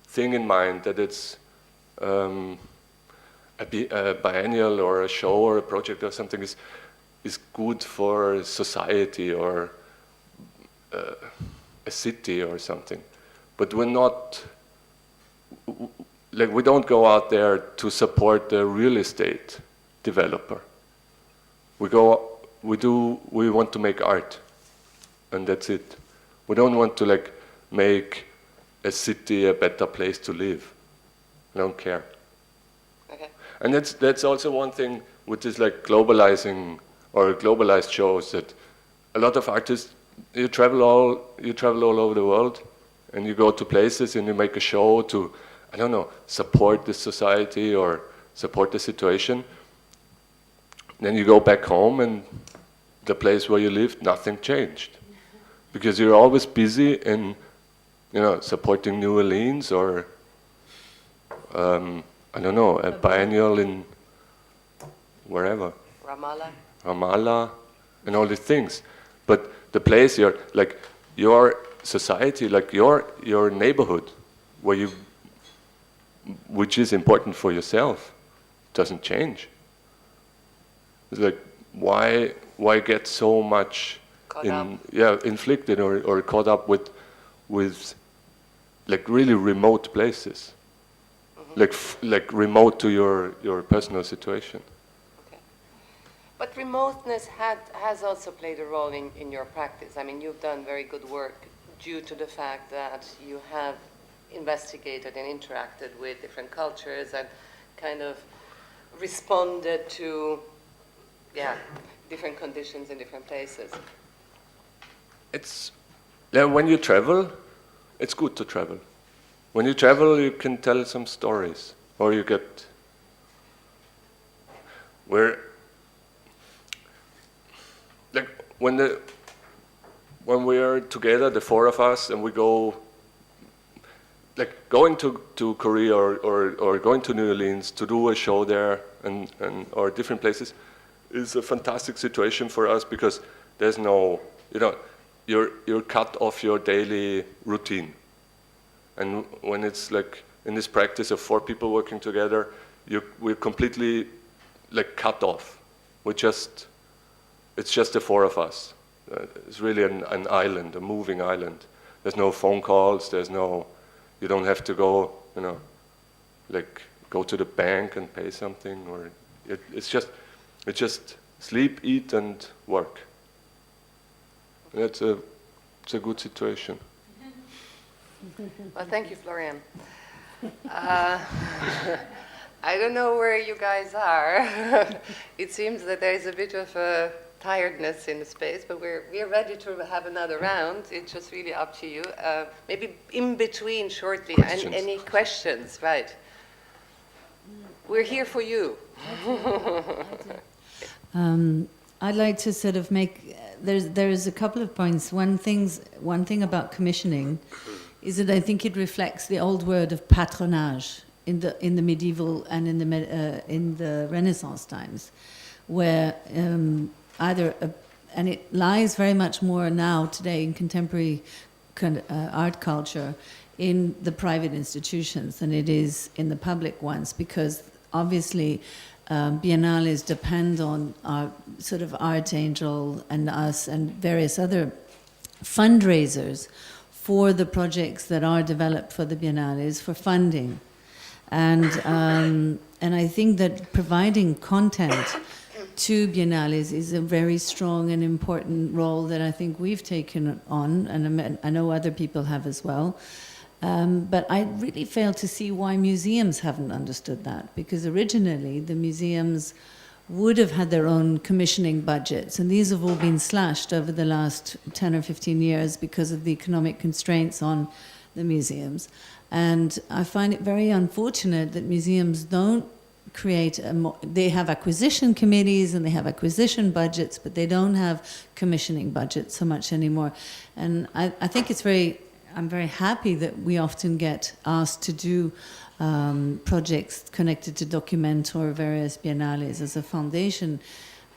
thing in mind that it's a biennial or a show or a project or something is good for society or a city or something. But we're not, like, we don't go out there to support the real estate developer. We want to make art, and that's it. We don't want to, like, make a city a better place to live. I don't care.
Okay.
And that's also one thing which is like globalizing or globalized shows, that a lot of artists, you travel all over the world, and you go to places and you make a show to, I don't know, support the society or support the situation. Then you go back home and the place where you lived, nothing changed. Because you're always busy in, supporting New Orleans or, I don't know, a biennial in wherever. Ramallah, and all these things. But the place your society, like your neighborhood, which is important for yourself, doesn't change. It's like, why get so much inflicted or caught up with like really remote places, like remote to your personal situation.
Okay. But remoteness has also played a role in your practice. I mean, you've done very good work due to the fact that you have investigated and interacted with different cultures and kind of responded to different conditions in different places.
When you travel, it's good to travel. When you travel, you can tell some stories, or you get when we are together, the four of us, and we go, like, going to Korea or going to New Orleans to do a show there and or different places is a fantastic situation for us, because there's no, you're cut off your daily routine. And when it's like in this practice of four people working together, we're completely like cut off. It's just the four of us. It's really an island, a moving island. There's no phone calls. You don't have to go, like go to the bank and pay something, or it's just sleep, eat, and work. And it's a good situation.
Well, thank you, Florian. I don't know where you guys are. It seems that there is a bit of a tiredness in the space, but we're ready to have another round. It's just really up to you. Maybe in between shortly.
Questions.
Any questions? Right. We're here for you.
I'd like to sort of make, there's a couple of points. One thing about commissioning is that I think it reflects the old word of patronage in the medieval and in the Renaissance times, where and it lies very much more now today in contemporary art culture in the private institutions than it is in the public ones, because obviously biennales depend on our sort of Art Angel and us and various other fundraisers for the projects that are developed for the biennales for funding. And I think that providing content to biennales is a very strong and important role that I think we've taken on, and I know other people have as well. But I really fail to see why museums haven't understood that, because originally the museums would have had their own commissioning budgets, and these have all been slashed over the last 10 or 15 years because of the economic constraints on the museums. And I find it very unfortunate that museums don't create they have acquisition committees and they have acquisition budgets, but they don't have commissioning budgets so much anymore. And I think I'm very happy that we often get asked to do projects connected to Documento or various biennales as a foundation.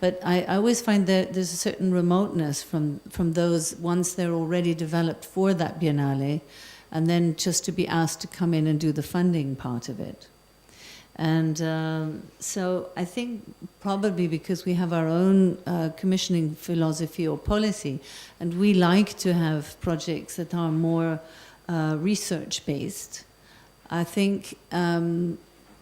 But I always find that there's a certain remoteness from those once they're already developed for that biennale, and then just to be asked to come in and do the funding part of it. And so I think probably because we have our own commissioning philosophy or policy, and we like to have projects that are more research-based, I think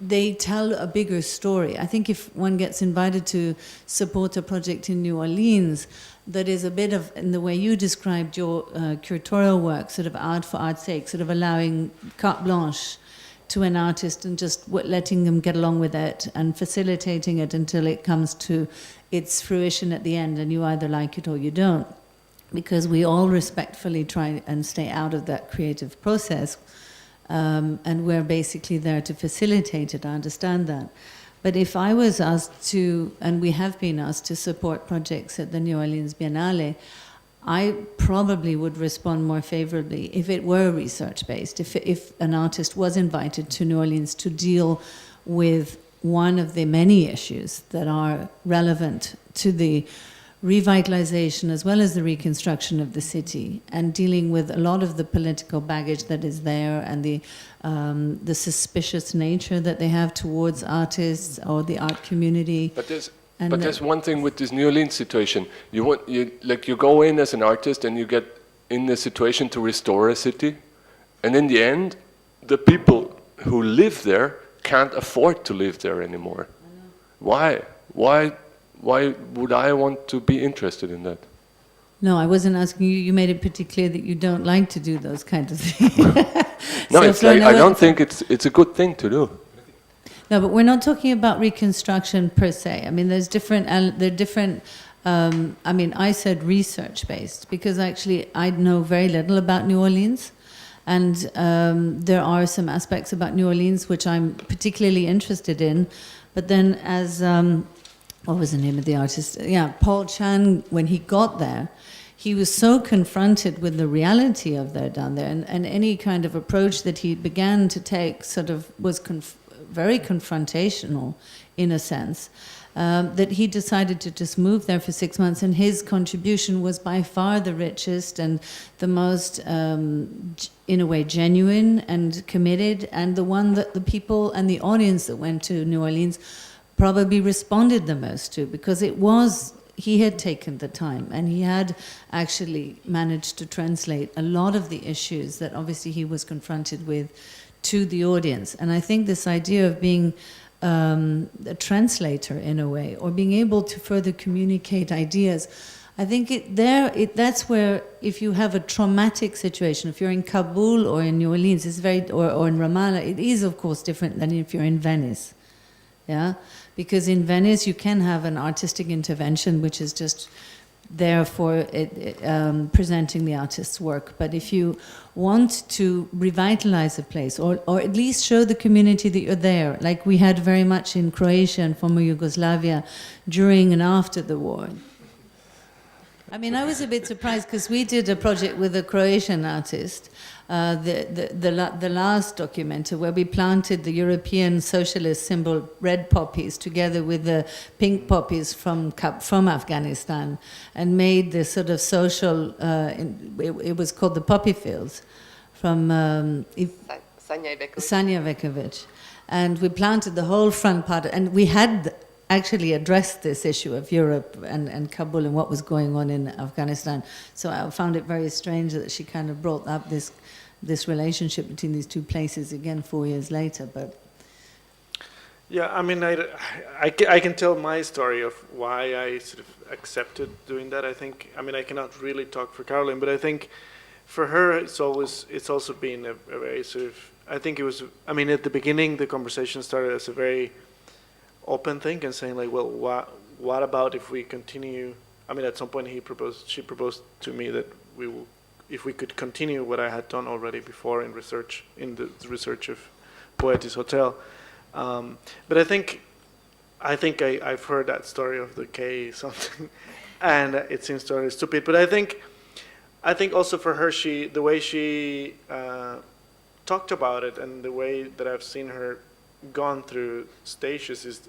they tell a bigger story. I think if one gets invited to support a project in New Orleans that is a bit of, in the way you described your curatorial work, sort of art for art's sake, sort of allowing carte blanche to an artist and just letting them get along with it and facilitating it until it comes to its fruition at the end, and you either like it or you don't. Because we all respectfully try and stay out of that creative process, and we're basically there to facilitate it, I understand that. But if I was asked to, and we have been asked to support projects at the New Orleans Biennale, I probably would respond more favorably if it were research-based, if an artist was invited to New Orleans to deal with one of the many issues that are relevant to the revitalization as well as the reconstruction of the city, and dealing with a lot of the political baggage that is there and the suspicious nature that they have towards artists or the art community.
But there's one thing with this New Orleans situation. You go in as an artist and you get in the situation to restore a city, and in the end, the people who live there can't afford to live there anymore. Why? Why would I want to be interested in that?
No, I wasn't asking you. You made it pretty clear that you don't like to do those kinds of things.
No, it's like, I don't think it's a good thing to do.
No, but we're not talking about reconstruction per se. I mean, there's different. I mean, I said research-based because actually I know very little about New Orleans, and there are some aspects about New Orleans which I'm particularly interested in. But then, as what was the name of the artist? Yeah, Paul Chan. When he got there, he was so confronted with the reality of down there, and any kind of approach that he began to take sort of was very confrontational, in a sense, that he decided to just move there for 6 months, and his contribution was by far the richest and the most, in a way, genuine and committed, and the one that the people and the audience that went to New Orleans probably responded the most to, because he had taken the time and he had actually managed to translate a lot of the issues that obviously he was confronted with to the audience. And I think this idea of being a translator in a way, or being able to further communicate ideas, I think that's where, if you have a traumatic situation, if you're in Kabul or in New Orleans, it's or in Ramallah, it is of course different than if you're in Venice. Yeah, because in Venice you can have an artistic intervention which is just there for presenting the artist's work. But if you want to revitalize a place, or at least show the community that you're there, like we had very much in Croatia and former Yugoslavia during and after the war. I mean, I was a bit surprised because we did a project with a Croatian artist, the last Documento, where we planted the European socialist symbol red poppies together with the pink poppies from Afghanistan, and made this sort of social. It was called the Poppy Fields, from Sanja Vekovic. And we planted the whole front part, and we had actually addressed this issue of Europe and Kabul and what was going on in Afghanistan. So I found it very strange that she kind of brought up this relationship between these two places again 4 years later. But
yeah, I mean, I can tell my story of why I sort of accepted doing that. I mean, I cannot really talk for Caroline, but I think for her, it's also been a very sort of, I think it was, I mean, at the beginning, the conversation started as a very open thing and saying like, well, what about if we continue? I mean, at some point she proposed to me that if we could continue what I had done already before in the research of Poetis Hotel. But I think I've heard that story of the K something, and it seems totally stupid. But I think also for her, the way she talked about it and the way that I've seen her gone through stages is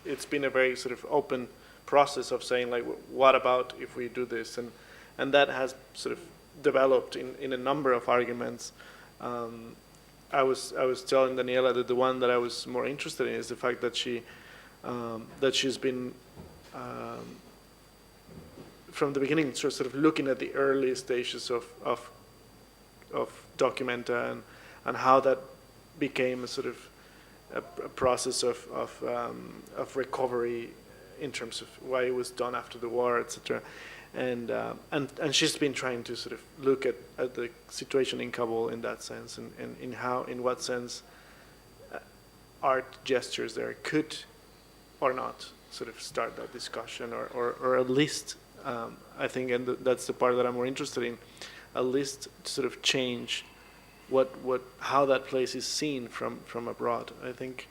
it's been a very sort of open process of saying like, what about if we do this, and that has sort of developed in a number of arguments. I was telling Daniela that the one that I was more interested in is the fact that she's been from the beginning sort of looking at the early stages of Documenta and how that became a sort of a process of recovery in terms of why it was done after the war, etc. And she's been trying to sort of look at the situation in Kabul in that sense, and in what sense art gestures there could or not sort of start that discussion, or at least I think, and that's the part that I'm more interested in, at least to sort of change how that place is seen from abroad. I think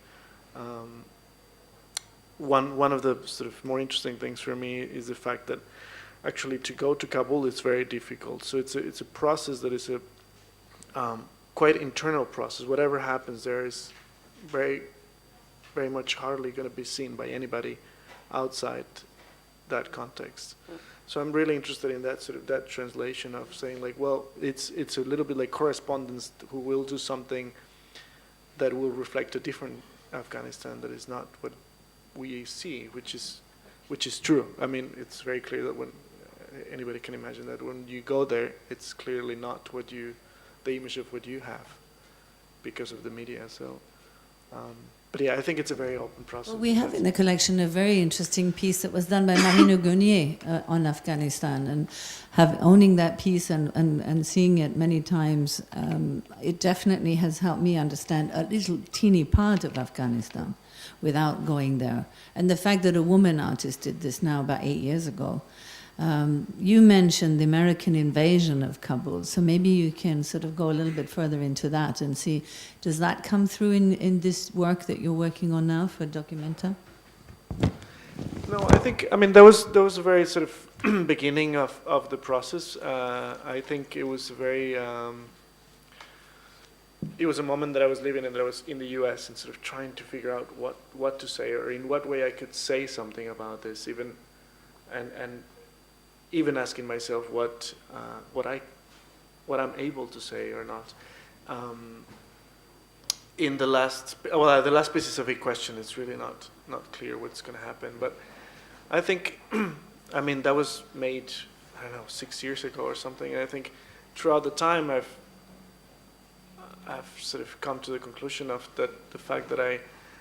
one of the sort of more interesting things for me is the fact that actually to go to Kabul is very difficult. So it's a process that is a quite internal process. Whatever happens there is very, very much hardly going to be seen by anybody outside that context. So I'm really interested in that sort of that translation of saying like, well, it's a little bit like correspondents who will do something that will reflect a different Afghanistan that is not what we see, which is true. I mean, it's very clear that when anybody can imagine that when you go there, it's clearly not the image of what you have because of the media. So, but yeah, I think it's a very open process.
Well, we have in the collection a very interesting piece that was done by Marino Gonier on Afghanistan, and owning that piece and seeing it many times, it definitely has helped me understand a little teeny part of Afghanistan without going there. And the fact that a woman artist did this now about 8 years ago. You mentioned the American invasion of Kabul, so maybe you can sort of go a little bit further into that and see, does that come through in this work that you're working on now for Documenta?
No, I mean, there was a very sort of beginning of the process. I think it was it was a moment that I was living in, that I was in the US and sort of trying to figure out what to say, or in what way I could say something about this, and even asking myself what I'm able to say or not. In the last piece is a big question. It's really not clear what's going to happen. But I think, I mean, that was made, I don't know, 6 years ago or something. And I think throughout the time I've sort of come to the conclusion of that the fact that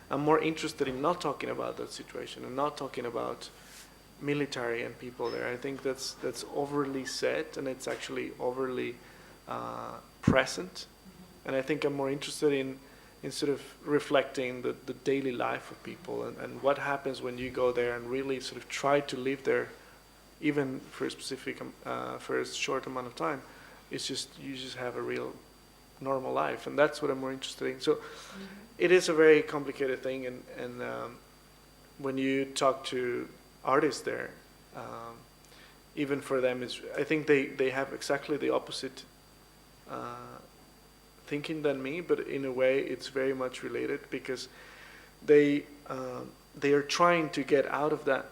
I'm more interested in not talking about that situation and not talking about military and people there. I think that's overly said, and it's actually overly present. And I think I'm more interested in sort of reflecting the daily life of people and what happens when you go there and really sort of try to live there, even for a specific for a short amount of time. It's just you just have a real normal life, and that's what I'm more interested in. So it is a very complicated thing, and when you talk to artists there, even for them, I think they have exactly the opposite thinking than me, but in a way it's very much related, because they are trying to get out of that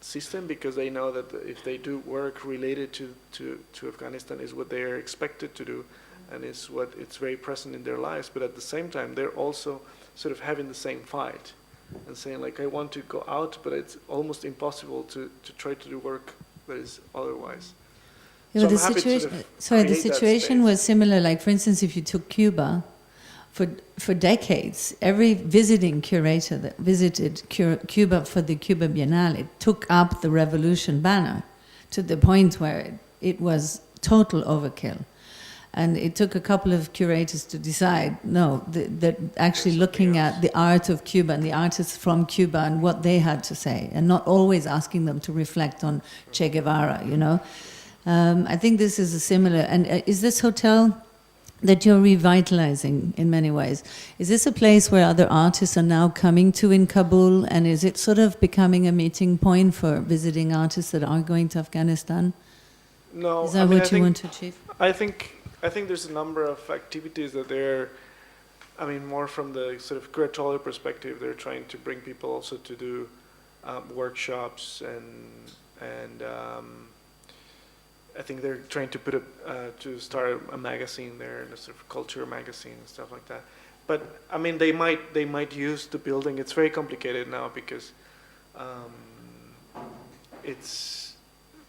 system, because they know that if they do work related to Afghanistan is what they are expected to do, and is what it's very present in their lives. But at the same time, they're also sort of having the same fight and saying like, I want to go out, but it's almost impossible to try to do work that is otherwise.
Yeah,
So
but
I'm happy to sort of
sorry, the
create that
situation
space.
was similar. Like, for instance, if you took Cuba, for decades, every visiting curator that visited Cuba for the Cuba Biennale took up the revolution banner to the point where it was total overkill. And it took a couple of curators to decide, no, that actually looking at the art of Cuba and the artists from Cuba and what they had to say, and not always asking them to reflect on Che Guevara, you know. I think this is a similar, and is this hotel that you're revitalizing in many ways, is this a place where other artists are now coming to in Kabul, and is it sort of becoming a meeting point for visiting artists that are going to Afghanistan?
No,
Is that what you want to achieve?
I think there's a number of activities that they're, I mean, more from the sort of curatorial perspective, they're trying to bring people also to do workshops and I think they're trying to put to start a magazine there, a sort of culture magazine and stuff like that. But I mean, they might use the building. It's very complicated now because it's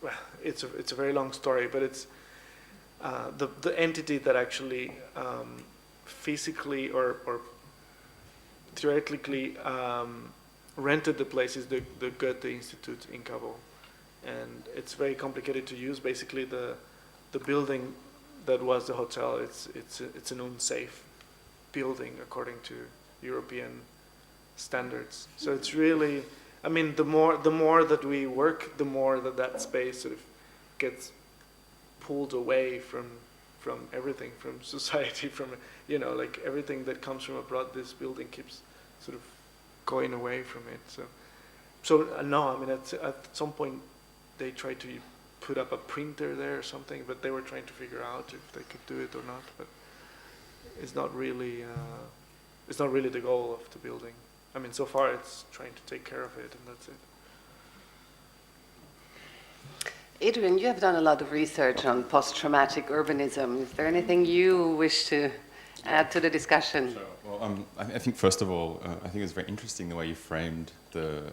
a very long story, but it's the entity that actually physically or theoretically rented the place is the Goethe Institute in Kabul. And it's very complicated to use. Basically, the building that was the hotel, it's an unsafe building according to European standards. So it's really, I mean, the more that we work, the more that space sort of gets pulled away from everything, from society, from, you know, like everything that comes from abroad. This building keeps sort of going away from it. So no, I mean, at some point, they tried to put up a printer there or something, but they were trying to figure out if they could do it or not. But it's not really the goal of the building. I mean, so far it's trying to take care of it, and that's it.
Adrian, you have done a lot of research on post-traumatic urbanism. Is there anything you wish to add to the discussion?
Sure. Well, I think first of all, I think it's very interesting the way you framed the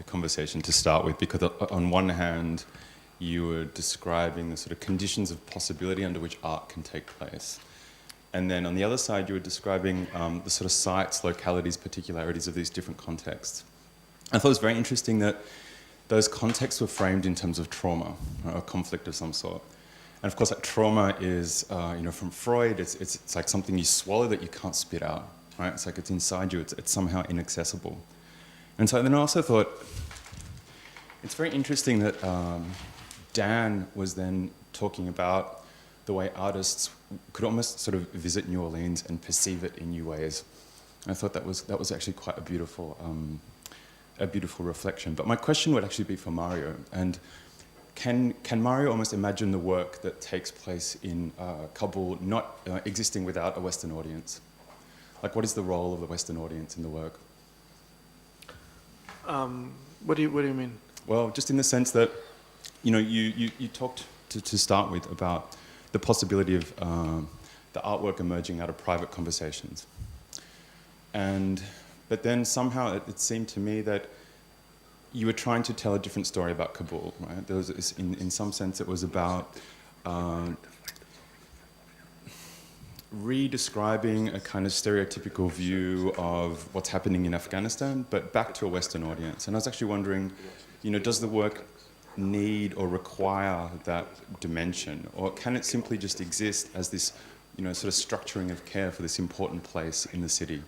conversation to start with, because on one hand, you were describing the sort of conditions of possibility under which art can take place. And then on the other side, you were describing the sort of sites, localities, particularities of these different contexts. I thought it was very interesting that those contexts were framed in terms of trauma, or conflict of some sort. And of course, that trauma is, from Freud, it's like something you swallow that you can't spit out, right? It's like it's inside you, it's somehow inaccessible. And so then I also thought, it's very interesting that Dan was then talking about the way artists could almost sort of visit New Orleans and perceive it in new ways. And I thought that was actually quite a beautiful reflection. But my question would actually be for Mario. And can Mario almost imagine the work that takes place in Kabul not existing without a Western audience? Like, what is the role of the Western audience in the work?
What do you mean?
Well, just in the sense that, you talked to start with about the possibility of the artwork emerging out of private conversations. But then somehow it seemed to me that you were trying to tell a different story about Kabul, right? There was, in some sense, it was about redescribing a kind of stereotypical view of what's happening in Afghanistan, but back to a Western audience. And I was actually wondering, does the work need or require that dimension, or can it simply just exist as this, sort of structuring of care for this important place in the city?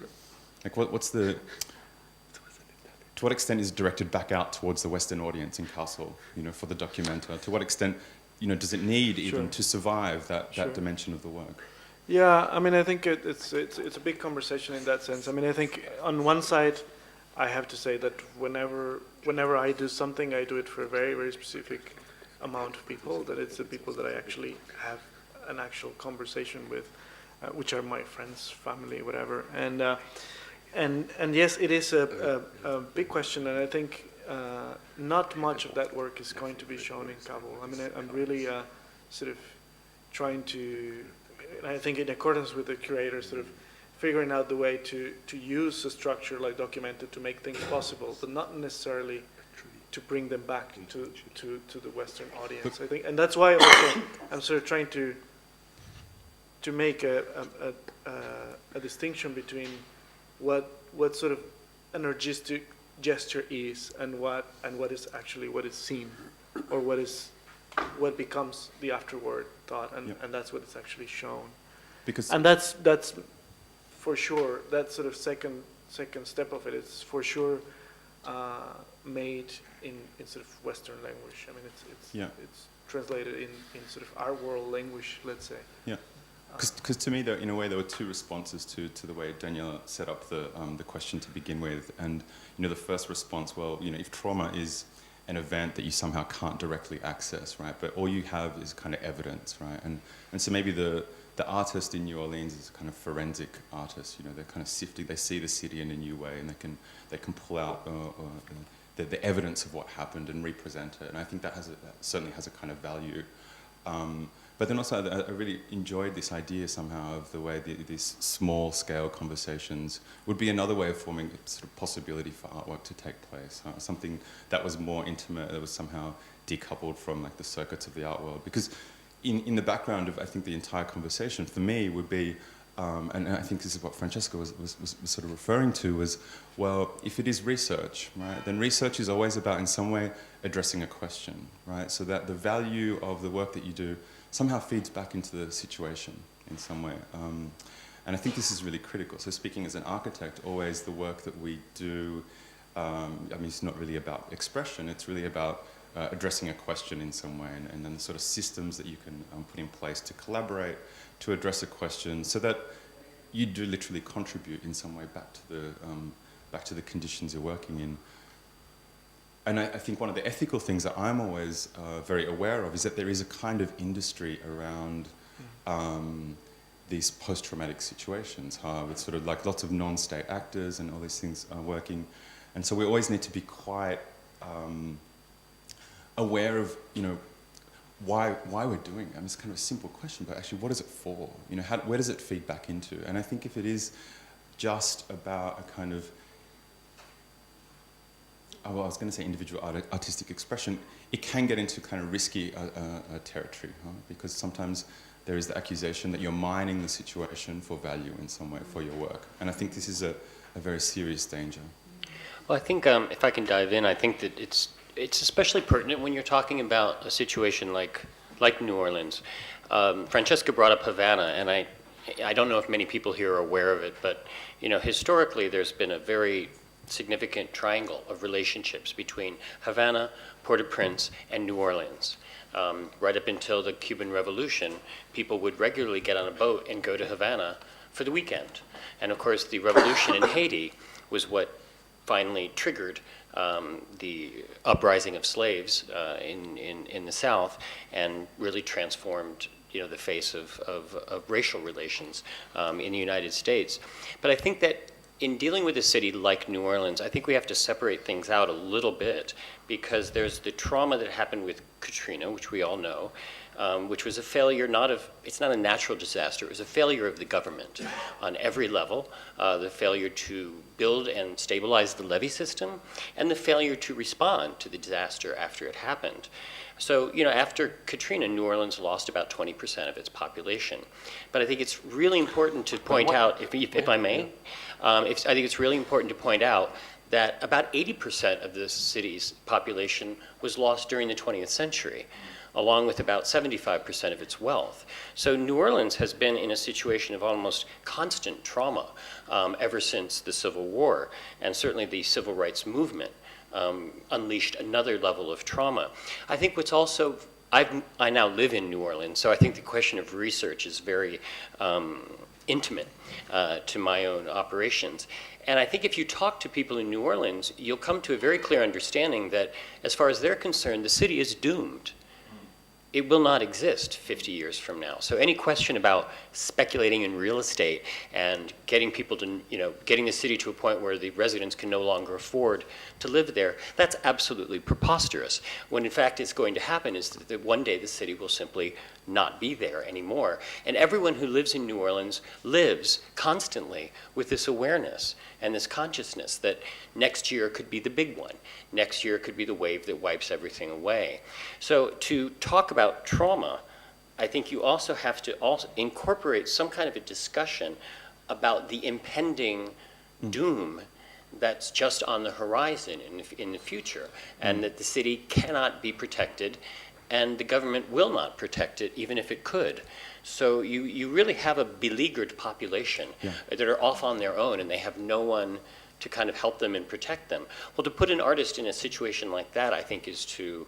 Like, to what extent is it directed back out towards the Western audience in Castle, for the documenter? To what extent, does it need even to survive that dimension of the work?
Yeah, I mean, I think it's a big conversation in that sense. I mean, I think on one side, I have to say that whenever I do something, I do it for a very, very specific amount of people, that it's the people that I actually have an actual conversation with, which are my friends, family, whatever. And yes, it is a big question, and I think not much of that work is going to be shown in Kabul. I mean, I'm really sort of trying to I think in accordance with the curator, sort of figuring out the way to use a structure like documented to make things possible, but not necessarily to bring them back to the Western audience. I think, and that's why also I'm sort of trying to make a distinction between what sort of an artistic gesture is and what is actually what is seen, or what becomes the afterward thought, and that's what is actually shown. And that's for sure, that sort of second step of it is for sure made in sort of Western language. I mean, it's translated in sort of our world language, let's say.
Yeah. Because to me, in a way, there were two responses to the way Daniela set up the question to begin with. And, the first response, well, if trauma is an event that you somehow can't directly access, right? But all you have is kind of evidence, right? And so maybe the artist in New Orleans is a kind of forensic artist. They're kind of sifting. They see the city in a new way, and they can pull out the evidence of what happened and represent it. And I think that certainly has a kind of value. But then also, I really enjoyed this idea somehow of the way these small-scale conversations would be another way of forming a sort of possibility for artwork to take place. Something that was more intimate, that was somehow decoupled from like the circuits of the art world. Because in the background of, I think, the entire conversation, for me, would be, and I think this is what Francesca was sort of referring to, was, well, if it is research, right, then research is always about, in some way, addressing a question, right? So that the value of the work that you do somehow feeds back into the situation in some way. And I think this is really critical. So speaking as an architect, always the work that we do, I mean, it's not really about expression, it's really about addressing a question in some way, and then the sort of systems that you can put in place to collaborate, to address a question, so that you do literally contribute in some way back to the conditions you're working in. And I think one of the ethical things that I'm always very aware of is that there is a kind of industry around these post-traumatic situations, with sort of like lots of non-state actors and all these things working. And so we always need to be quite aware of, why we're doing it. I mean, it's kind of a simple question, but actually what is it for? Where does it feed back into? And I think if it is just about a kind of, well, I was going to say individual artistic expression, it can get into kind of risky territory, because sometimes there is the accusation that you're mining the situation for value in some way for your work. And I think this is a very serious danger.
Well, I think if I can dive in, I think that it's especially pertinent when you're talking about a situation like New Orleans. Francesca brought up Havana, and I don't know if many people here are aware of it, but historically there's been a very significant triangle of relationships between Havana, Port-au-Prince, and New Orleans. Right up until the Cuban Revolution, people would regularly get on a boat and go to Havana for the weekend. And of course, the revolution in Haiti was what finally triggered the uprising of slaves in the South, and really transformed the face of racial relations in the United States. But I think that in dealing with a city like New Orleans, I think we have to separate things out a little bit, because there's the trauma that happened with Katrina, which we all know, which was a failure it's not a natural disaster, it was a failure of the government on every level, the failure to build and stabilize the levee system, and the failure to respond to the disaster after it happened. So, after Katrina, New Orleans lost about 20% of its population. But I think it's really important to point out, if I may, I think it's really important to point out that about 80% of the city's population was lost during the 20th century, along with about 75% of its wealth. So New Orleans has been in a situation of almost constant trauma ever since the Civil War, and certainly the Civil Rights Movement unleashed another level of trauma. I think what's also, I now live in New Orleans, so I think the question of research is very intimate to my own operations. And I think if you talk to people in New Orleans, you'll come to a very clear understanding that as far as they're concerned, the city is doomed. it will not exist 50 years from now. So any question about speculating in real estate and getting people to, getting the city to a point where the residents can no longer afford to live there, that's absolutely preposterous. When in fact it's going to happen is that one day the city will simply not be there anymore. And everyone who lives in New Orleans lives constantly with this awareness and this consciousness that next year could be the big one. Next year could be the wave that wipes everything away. So to talk about trauma, I think you also have to incorporate some kind of a discussion about the impending doom that's just on the horizon in the future, and that the city cannot be protected, and the government will not protect it, even if it could. So you really have a beleaguered population that are off on their own, and they have no one to kind of help them and protect them. Well, to put an artist in a situation like that, I think, is to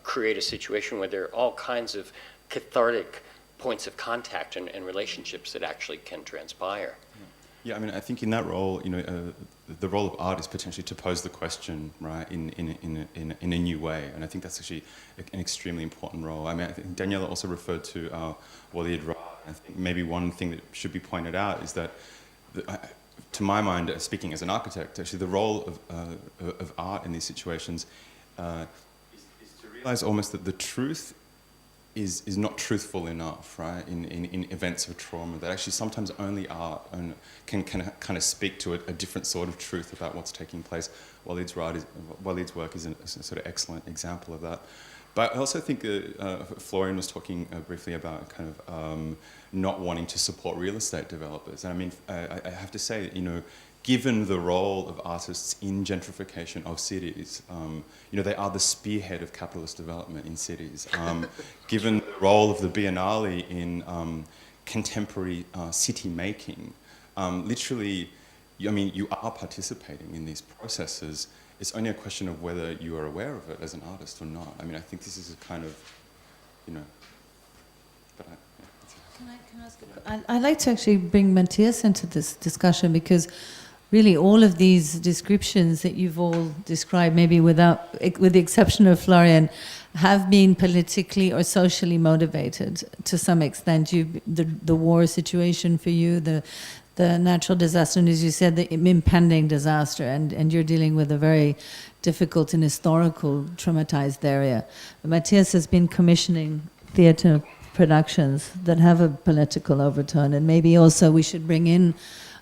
create a situation where there are all kinds of cathartic points of contact and relationships that actually can transpire.
Yeah, I mean, I think in that role, the role of art is potentially to pose the question, right, in a new way, and I think that's actually an extremely important role. I mean, I think Daniela also referred to Walid Ra. I think maybe one thing that should be pointed out is that, to my mind, speaking as an architect, actually the role of art in these situations is to realize almost that the truth is not truthful enough, right? In events of trauma, that actually sometimes only art can kind of speak to a different sort of truth about what's taking place. Walid's work is a sort of excellent example of that. But I also think Florian was talking briefly about kind of not wanting to support real estate developers. And I mean, I have to say, given the role of artists in gentrification of cities, they are the spearhead of capitalist development in cities. Given the role of the Biennale in contemporary city making, literally, you are participating in these processes. It's only a question of whether you are aware of it as an artist or not. I mean, I think this is a kind of, but
Can I ask I'd like to actually bring Matthias into this discussion, because really all of these descriptions that you've all described, maybe with the exception of Florian, have been politically or socially motivated to some extent. The war situation for you, the natural disaster, and as you said, the impending disaster, and you're dealing with a very difficult and historical traumatized area. But Matthias has been commissioning theatre productions that have a political overtone, and maybe also we should bring in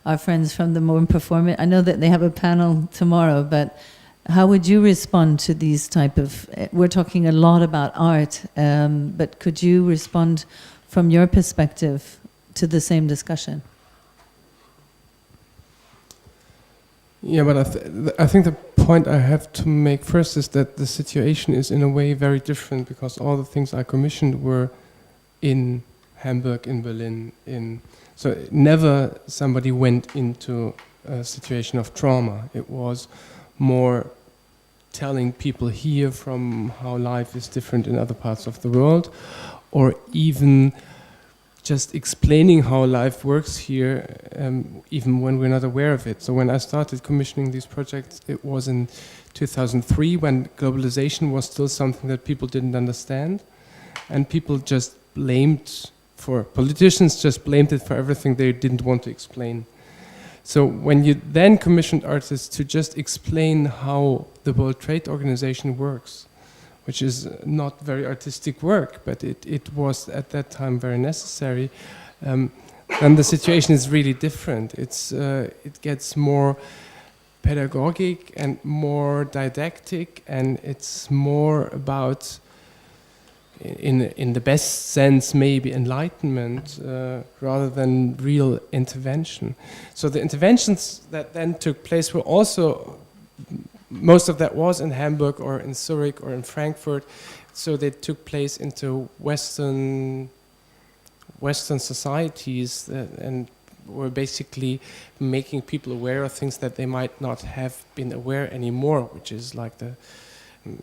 our friends from the more performing. I know that they have a panel tomorrow, but how would you respond to these type of, we're talking a lot about art, but could you respond from your perspective to the same discussion?
Yeah, but I think the point I have to make first is that the situation is in a way very different, because all the things I commissioned were in Hamburg, in Berlin, so never somebody went into a situation of trauma. It was more telling people here from how life is different in other parts of the world, or even just explaining how life works here, even when we're not aware of it. So when I started commissioning these projects, it was in 2003, when globalization was still something that people didn't understand, and people just politicians just blamed it for everything they didn't want to explain. So when you then commissioned artists to just explain how the World Trade Organization works, which is not very artistic work, but it was at that time very necessary, then the situation is really different. It gets more pedagogic and more didactic, and it's more about, in the best sense, maybe enlightenment rather than real intervention. So the interventions that then took place were also, most of that was in Hamburg or in Zurich or in Frankfurt. So they took place into Western societies and were basically making people aware of things that they might not have been aware anymore, which is like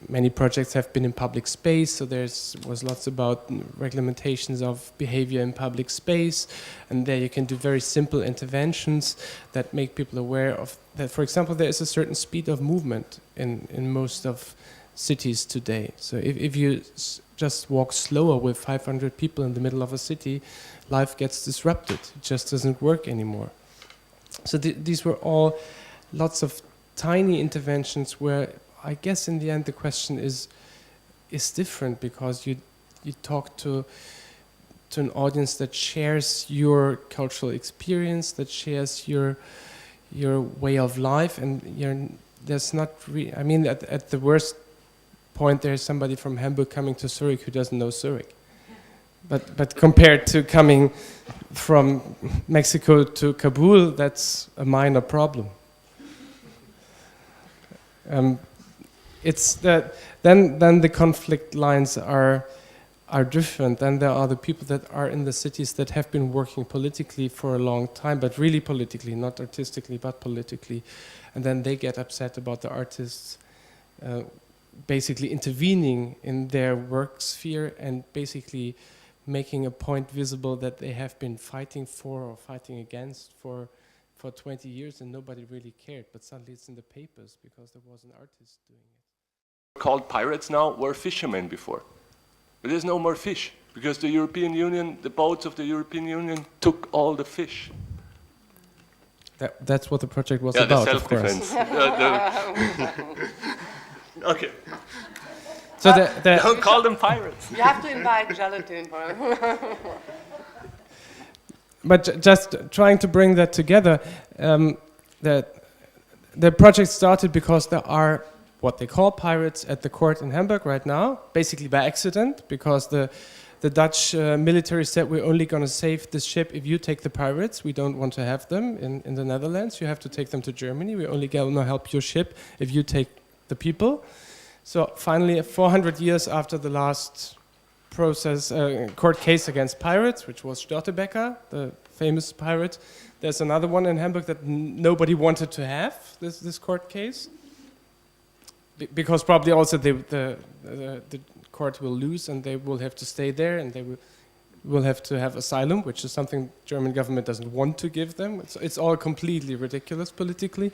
many projects have been in public space, so was lots about regulations of behavior in public space, and there you can do very simple interventions that make people aware of that. For example, there is a certain speed of movement in most of cities today. So if you just walk slower with 500 people in the middle of a city, life gets disrupted. It just doesn't work anymore. So these were all lots of tiny interventions where I guess in the end the question is different, because you talk to an audience that shares your cultural experience, that shares your way of life, and there's not I mean, at the worst point, there's somebody from Hamburg coming to Zurich who doesn't know Zurich. But compared to coming from Mexico to Kabul, that's a minor problem. It's that then the conflict lines are different. Then there are the people that are in the cities that have been working politically for a long time, but really politically, not artistically, but politically, and then they get upset about the artists basically intervening in their work sphere and basically making a point visible that they have been fighting for or fighting against for 20 years, and nobody really cared. But suddenly it's in the papers because there was an artist doing it.
Called pirates now were fishermen before. But there's no more fish because the European Union, the boats of the European Union took all the fish.
That's what the project was
yeah,
about,
the self-defense. Okay.
So
don't call them pirates.
You have to invite gelatin.
But just trying to bring that together, that the project started because there are what they call pirates at the court in Hamburg right now, basically by accident, because the Dutch military said, we're only going to save this ship if you take the pirates. We don't want to have them in the Netherlands. You have to take them to Germany. We're only going to help your ship if you take the people. So finally, 400 years after the last court case against pirates, which was Störtebeker, the famous pirate, there's another one in Hamburg that nobody wanted to have, this court case. Because probably also the court will lose and they will have to stay there and they will have to have asylum, which is something German government doesn't want to give them. It's all completely ridiculous politically.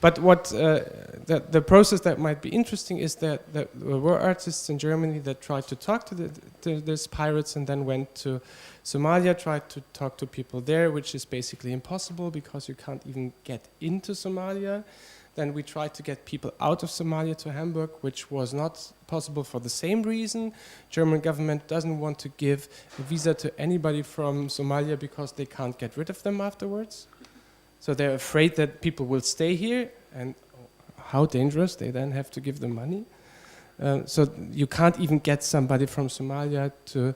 But what the process that might be interesting is that there were artists in Germany that tried to talk to these pirates and then went to Somalia, tried to talk to people there, which is basically impossible because you can't even get into Somalia. Then we tried to get people out of Somalia to Hamburg, which was not possible for the same reason. German government doesn't want to give a visa to anybody from Somalia because they can't get rid of them afterwards. So they're afraid that people will stay here, and how dangerous, they then have to give them money. So you can't even get somebody from Somalia to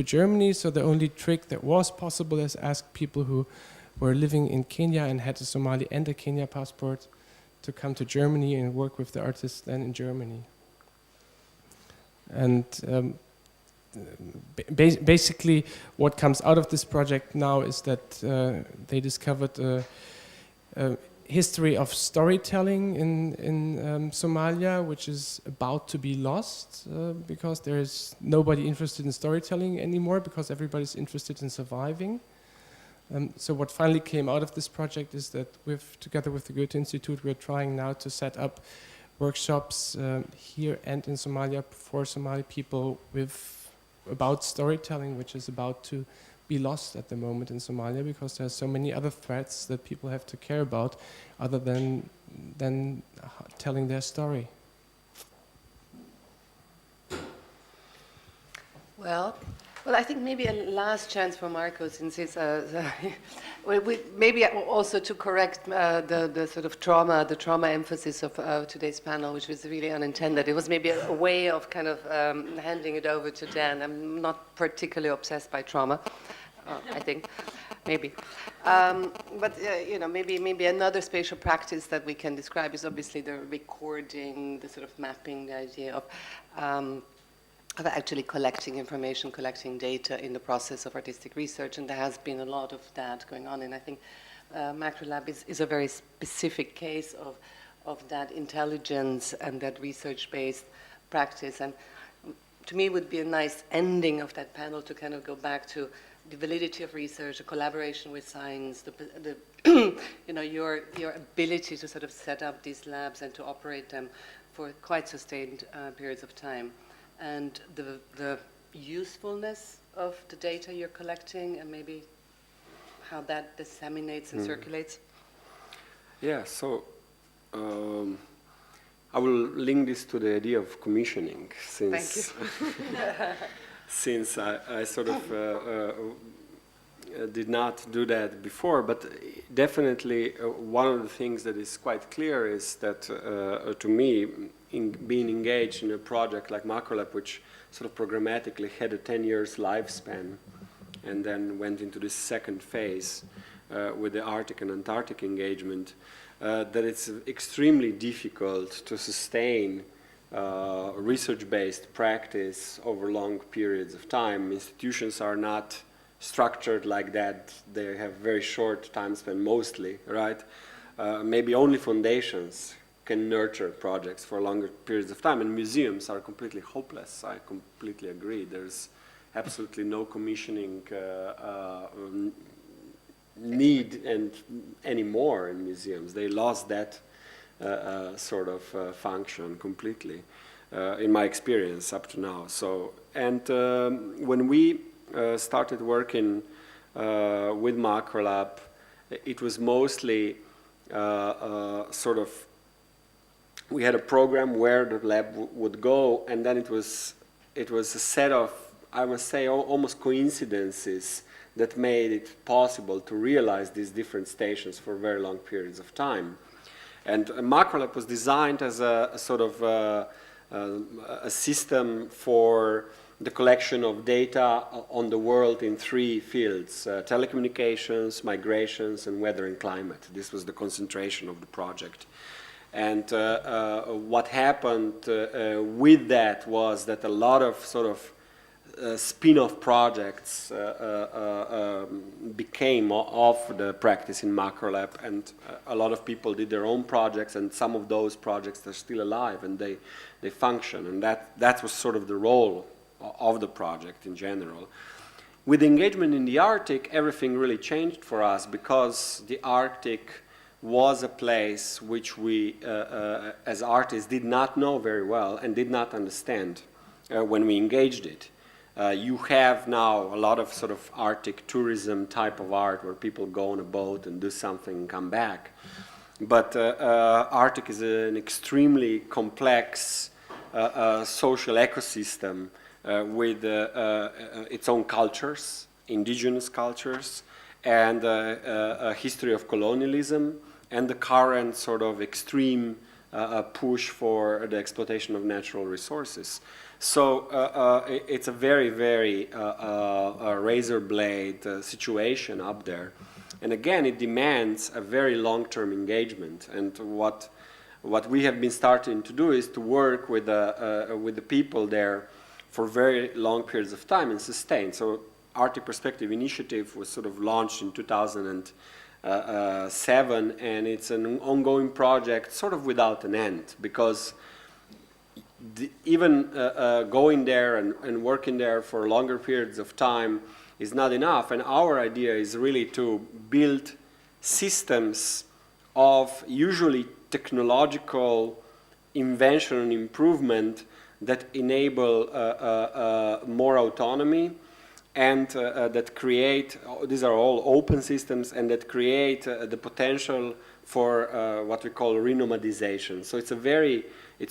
Germany, so the only trick that was possible is ask people who were living in Kenya and had a Somali and a Kenya passport to come to Germany and work with the artists then in Germany. And basically what comes out of this project now is that they discovered a history of storytelling in Somalia, which is about to be lost because there is nobody interested in storytelling anymore because everybody's interested in surviving. So what finally came out of this project is that together with the Goethe Institute, we're trying now to set up workshops here and in Somalia for Somali people about storytelling, which is about to be lost at the moment in Somalia because there's so many other threats that people have to care about other than telling their story.
Well, I think maybe a last chance for Marco, since he's maybe also to correct the sort of the trauma emphasis of today's panel, which was really unintended. It was maybe a way of kind of handing it over to Dan. I'm not particularly obsessed by trauma, I think, maybe. But maybe another spatial practice that we can describe is obviously the recording, the sort of mapping, the idea of actually collecting information, collecting data in the process of artistic research, and there has been a lot of that going on. And I think Macrolab is a very specific case of that intelligence and that research-based practice. And to me, it would be a nice ending of that panel to kind of go back to the validity of research, the collaboration with science, your ability to sort of set up these labs and to operate them for quite sustained periods of time. And the usefulness of the data you're collecting and maybe how that disseminates and circulates?
Yeah, so I will link this to the idea of commissioning, since since I sort of did not do that before, but definitely one of the things that is quite clear is that to me, in being engaged in a project like Macrolab, which sort of programmatically had a 10 years lifespan and then went into this second phase with the Arctic and Antarctic engagement, that it's extremely difficult to sustain research-based practice over long periods of time. Institutions are not structured like that. They have very short time span mostly, right? Maybe only foundations can nurture projects for longer periods of time, and museums are completely hopeless. I completely agree. There's absolutely no commissioning need anymore in museums. They lost that sort of function completely, in my experience up to now. So, and when we started working with Macrolab, it was mostly sort of, we had a program where the lab would go, and then it was a set of, I must say, almost coincidences that made it possible to realize these different stations for very long periods of time. And Macrolab was designed as a sort of a system for the collection of data on the world in three fields: telecommunications, migrations, and weather and climate. This was the concentration of the project. And what happened with that was that a lot of sort of spin-off projects became of the practice in Macrolab, and a lot of people did their own projects, and some of those projects are still alive and they function, and that was sort of the role of the project in general. With engagement in the Arctic, everything really changed for us, because the Arctic was a place which we, as artists, did not know very well and did not understand when we engaged it. You have now a lot of sort of Arctic tourism type of art where people go on a boat and do something and come back. But Arctic is an extremely complex social ecosystem with its own cultures, indigenous cultures, and a history of colonialism, and the current sort of extreme push for the exploitation of natural resources. So it's a very, very razor blade situation up there. And again, it demands a very long-term engagement. And what we have been starting to do is to work with the people there for very long periods of time and sustain. So Arctic Perspective Initiative was sort of launched in 2007, and it's an ongoing project sort of without an end, because even going there and working there for longer periods of time is not enough. And our idea is really to build systems of usually technological invention and improvement that enable more autonomy, and that create, these are all open systems, and that create the potential for what we call renomadization. So it's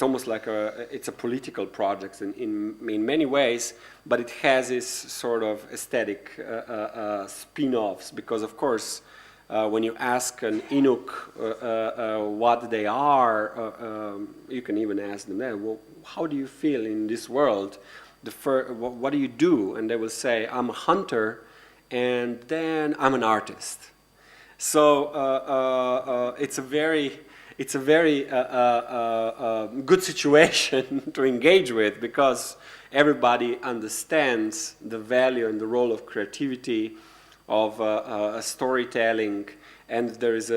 almost like it's a political project in many ways, but it has this sort of aesthetic spin-offs, because of course when you ask an Inuk what they are, you can even ask them, well, how do you feel in this world? What do you do? And they will say, I'm a hunter, and then I'm an artist. So it's a very good situation to engage with, because everybody understands the value and the role of creativity, of storytelling, and there is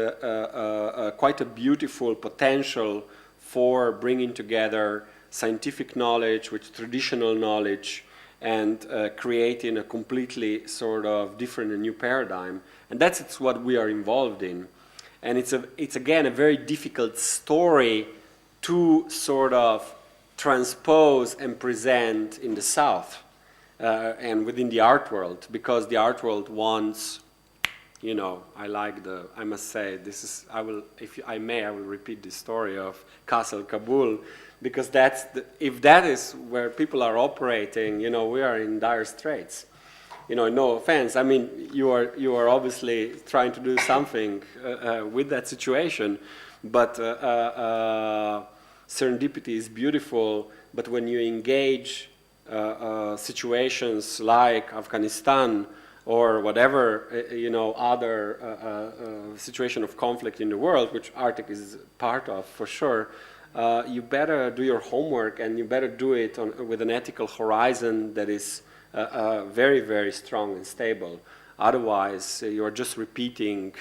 quite a beautiful potential for bringing together scientific knowledge with traditional knowledge, and creating a completely sort of different and new paradigm. And that's what we are involved in. And it's again a very difficult story to sort of transpose and present in the South and within the art world, because the art world wants, you know, I must say, this is, if I may, I will repeat the story of Castle Kabul, because if that is where people are operating, you know, we are in dire straits. You know, no offense, I mean, you are obviously trying to do something with that situation, but serendipity is beautiful, but when you engage situations like Afghanistan or whatever, you know, other situation of conflict in the world, which Arctic is part of for sure, you better do your homework, and you better do it with an ethical horizon that is very, very strong and stable. Otherwise, you're just repeating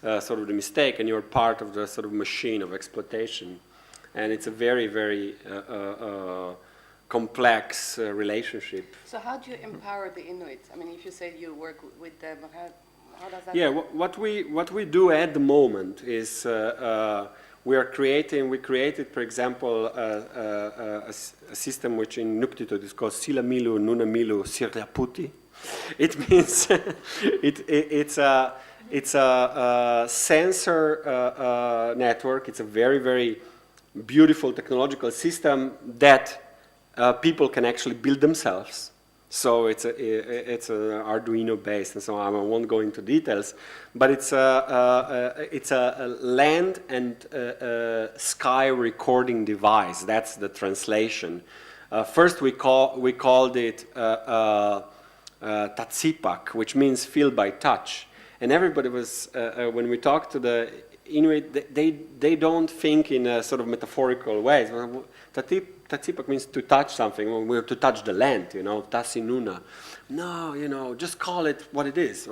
sort of the mistake, and you're part of the sort of machine of exploitation. And it's a very, very complex relationship.
So how do you empower the Inuits? I mean, if you say you work with them, how does that
work? What we do at the moment is we created, for example, a system which in Nuktitut is called Silamilu Nunamilu Sirlaputi. It means it's a sensor network. It's a very, very beautiful technological system that people can actually build themselves. So it's an Arduino based and so on. I won't go into details, but it's a land and sky recording device. That's the translation. First we called it Tatsipak, which means feel by touch. And everybody was when we talked to the Inuit, they don't think in a sort of metaphorical ways. Tatsipak means to touch something. We're to touch the land, you know, Tasinuna. No, you know, just call it what it is,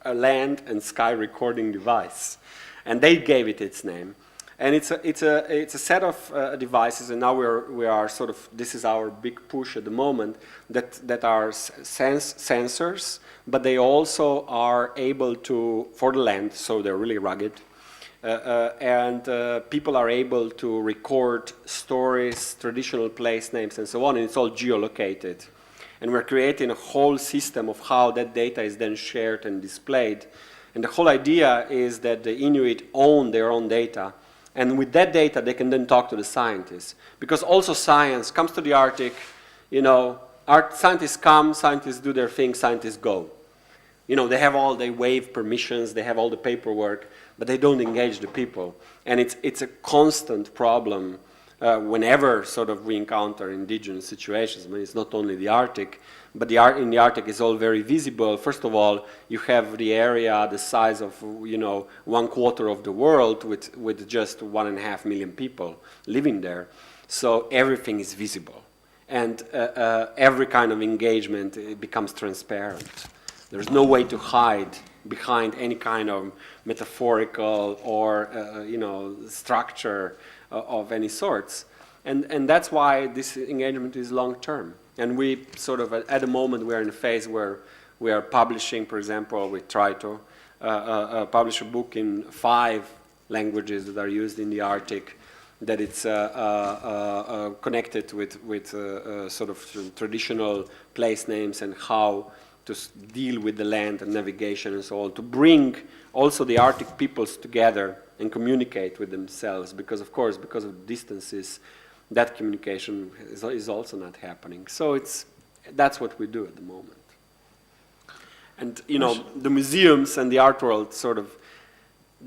a land and sky recording device. And they gave it its name. And it's a set of devices, and now we are sort of, this is our big push at the moment, that are sensors, but they also are able to, for the land, so they're really rugged. And people are able to record stories, traditional place names, and so on, and it's all geolocated. And we're creating a whole system of how that data is then shared and displayed. And the whole idea is that the Inuit own their own data, and with that data they can then talk to the scientists. Because also science comes to the Arctic, you know, scientists come, scientists do their thing, scientists go. You know, they waive permissions, they have all the paperwork, but they don't engage the people. And it's a constant problem whenever sort of we encounter indigenous situations. I mean, it's not only the Arctic, but in the Arctic is all very visible. First of all, you have the area the size of, you know, 1/4 of the world with just 1.5 million people living there. So everything is visible. And every kind of engagement becomes transparent. There's no way to hide behind any kind of metaphorical or you know, structure of any sorts, and that's why this engagement is long term. And we sort of at the moment we're in a phase where we are publishing. For example, we try to publish a book in 5 languages that are used in the Arctic, that it's connected with sort of traditional place names and how to deal with the land and navigation and so on, to bring also the Arctic peoples together and communicate with themselves, because of course, because of distances, that communication is also not happening. So that's what we do at the moment. And you know, the museums and the art world sort of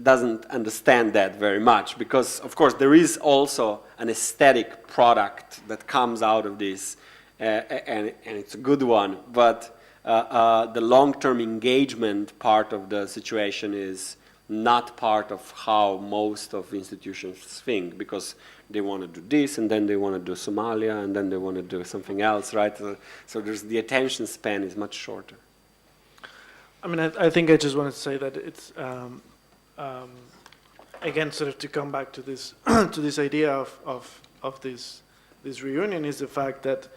doesn't understand that very much, because of course there is also an aesthetic product that comes out of this, and it's a good one, but the long-term engagement part of the situation is not part of how most of institutions think, because they want to do this, and then they want to do Somalia, and then they want to do something else, right? So the attention span is much shorter.
I mean, I think I just wanted to say that it's, again, sort of to come back to this to this idea of this reunion, is the fact that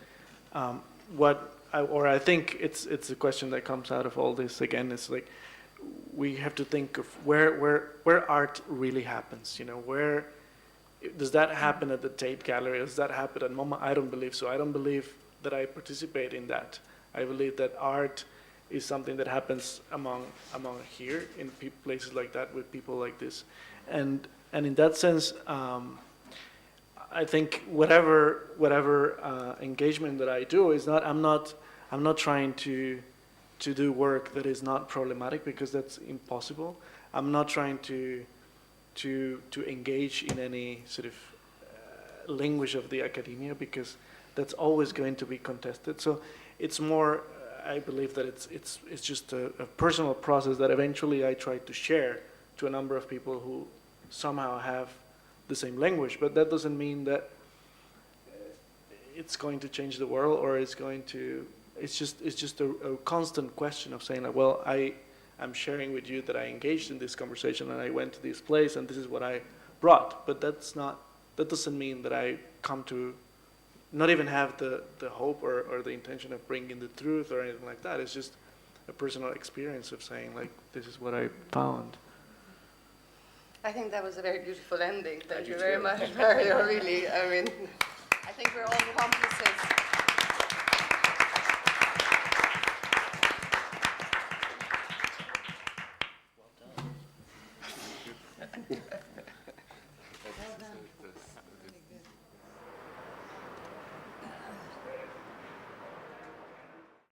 I think it's a question that comes out of all this again. It's like we have to think of where art really happens. You know, does that happen at the Tate Gallery? Does that happen at MoMA? I don't believe so. I don't believe that I participate in that. I believe that art is something that happens among here in places like that with people like this, and in that sense, I think whatever engagement that I do is not. I'm not trying to do work that is not problematic, because that's impossible. I'm not trying to engage in any sort of language of the academia, because that's always going to be contested. So it's more, I believe that it's just a personal process that eventually I try to share to a number of people who somehow have the same language. But that doesn't mean that it's going to change the world, or it's going to. It's just a constant question of saying, like, well, I'm sharing with you that I engaged in this conversation and I went to this place and this is what I brought. But that doesn't mean that I come to not even have the hope or the intention of bringing the truth or anything like that. It's just a personal experience of saying, like, this is what I found.
I think that was a very beautiful ending. Thank you very much, Mario. Really, I mean, I think we're all accomplices.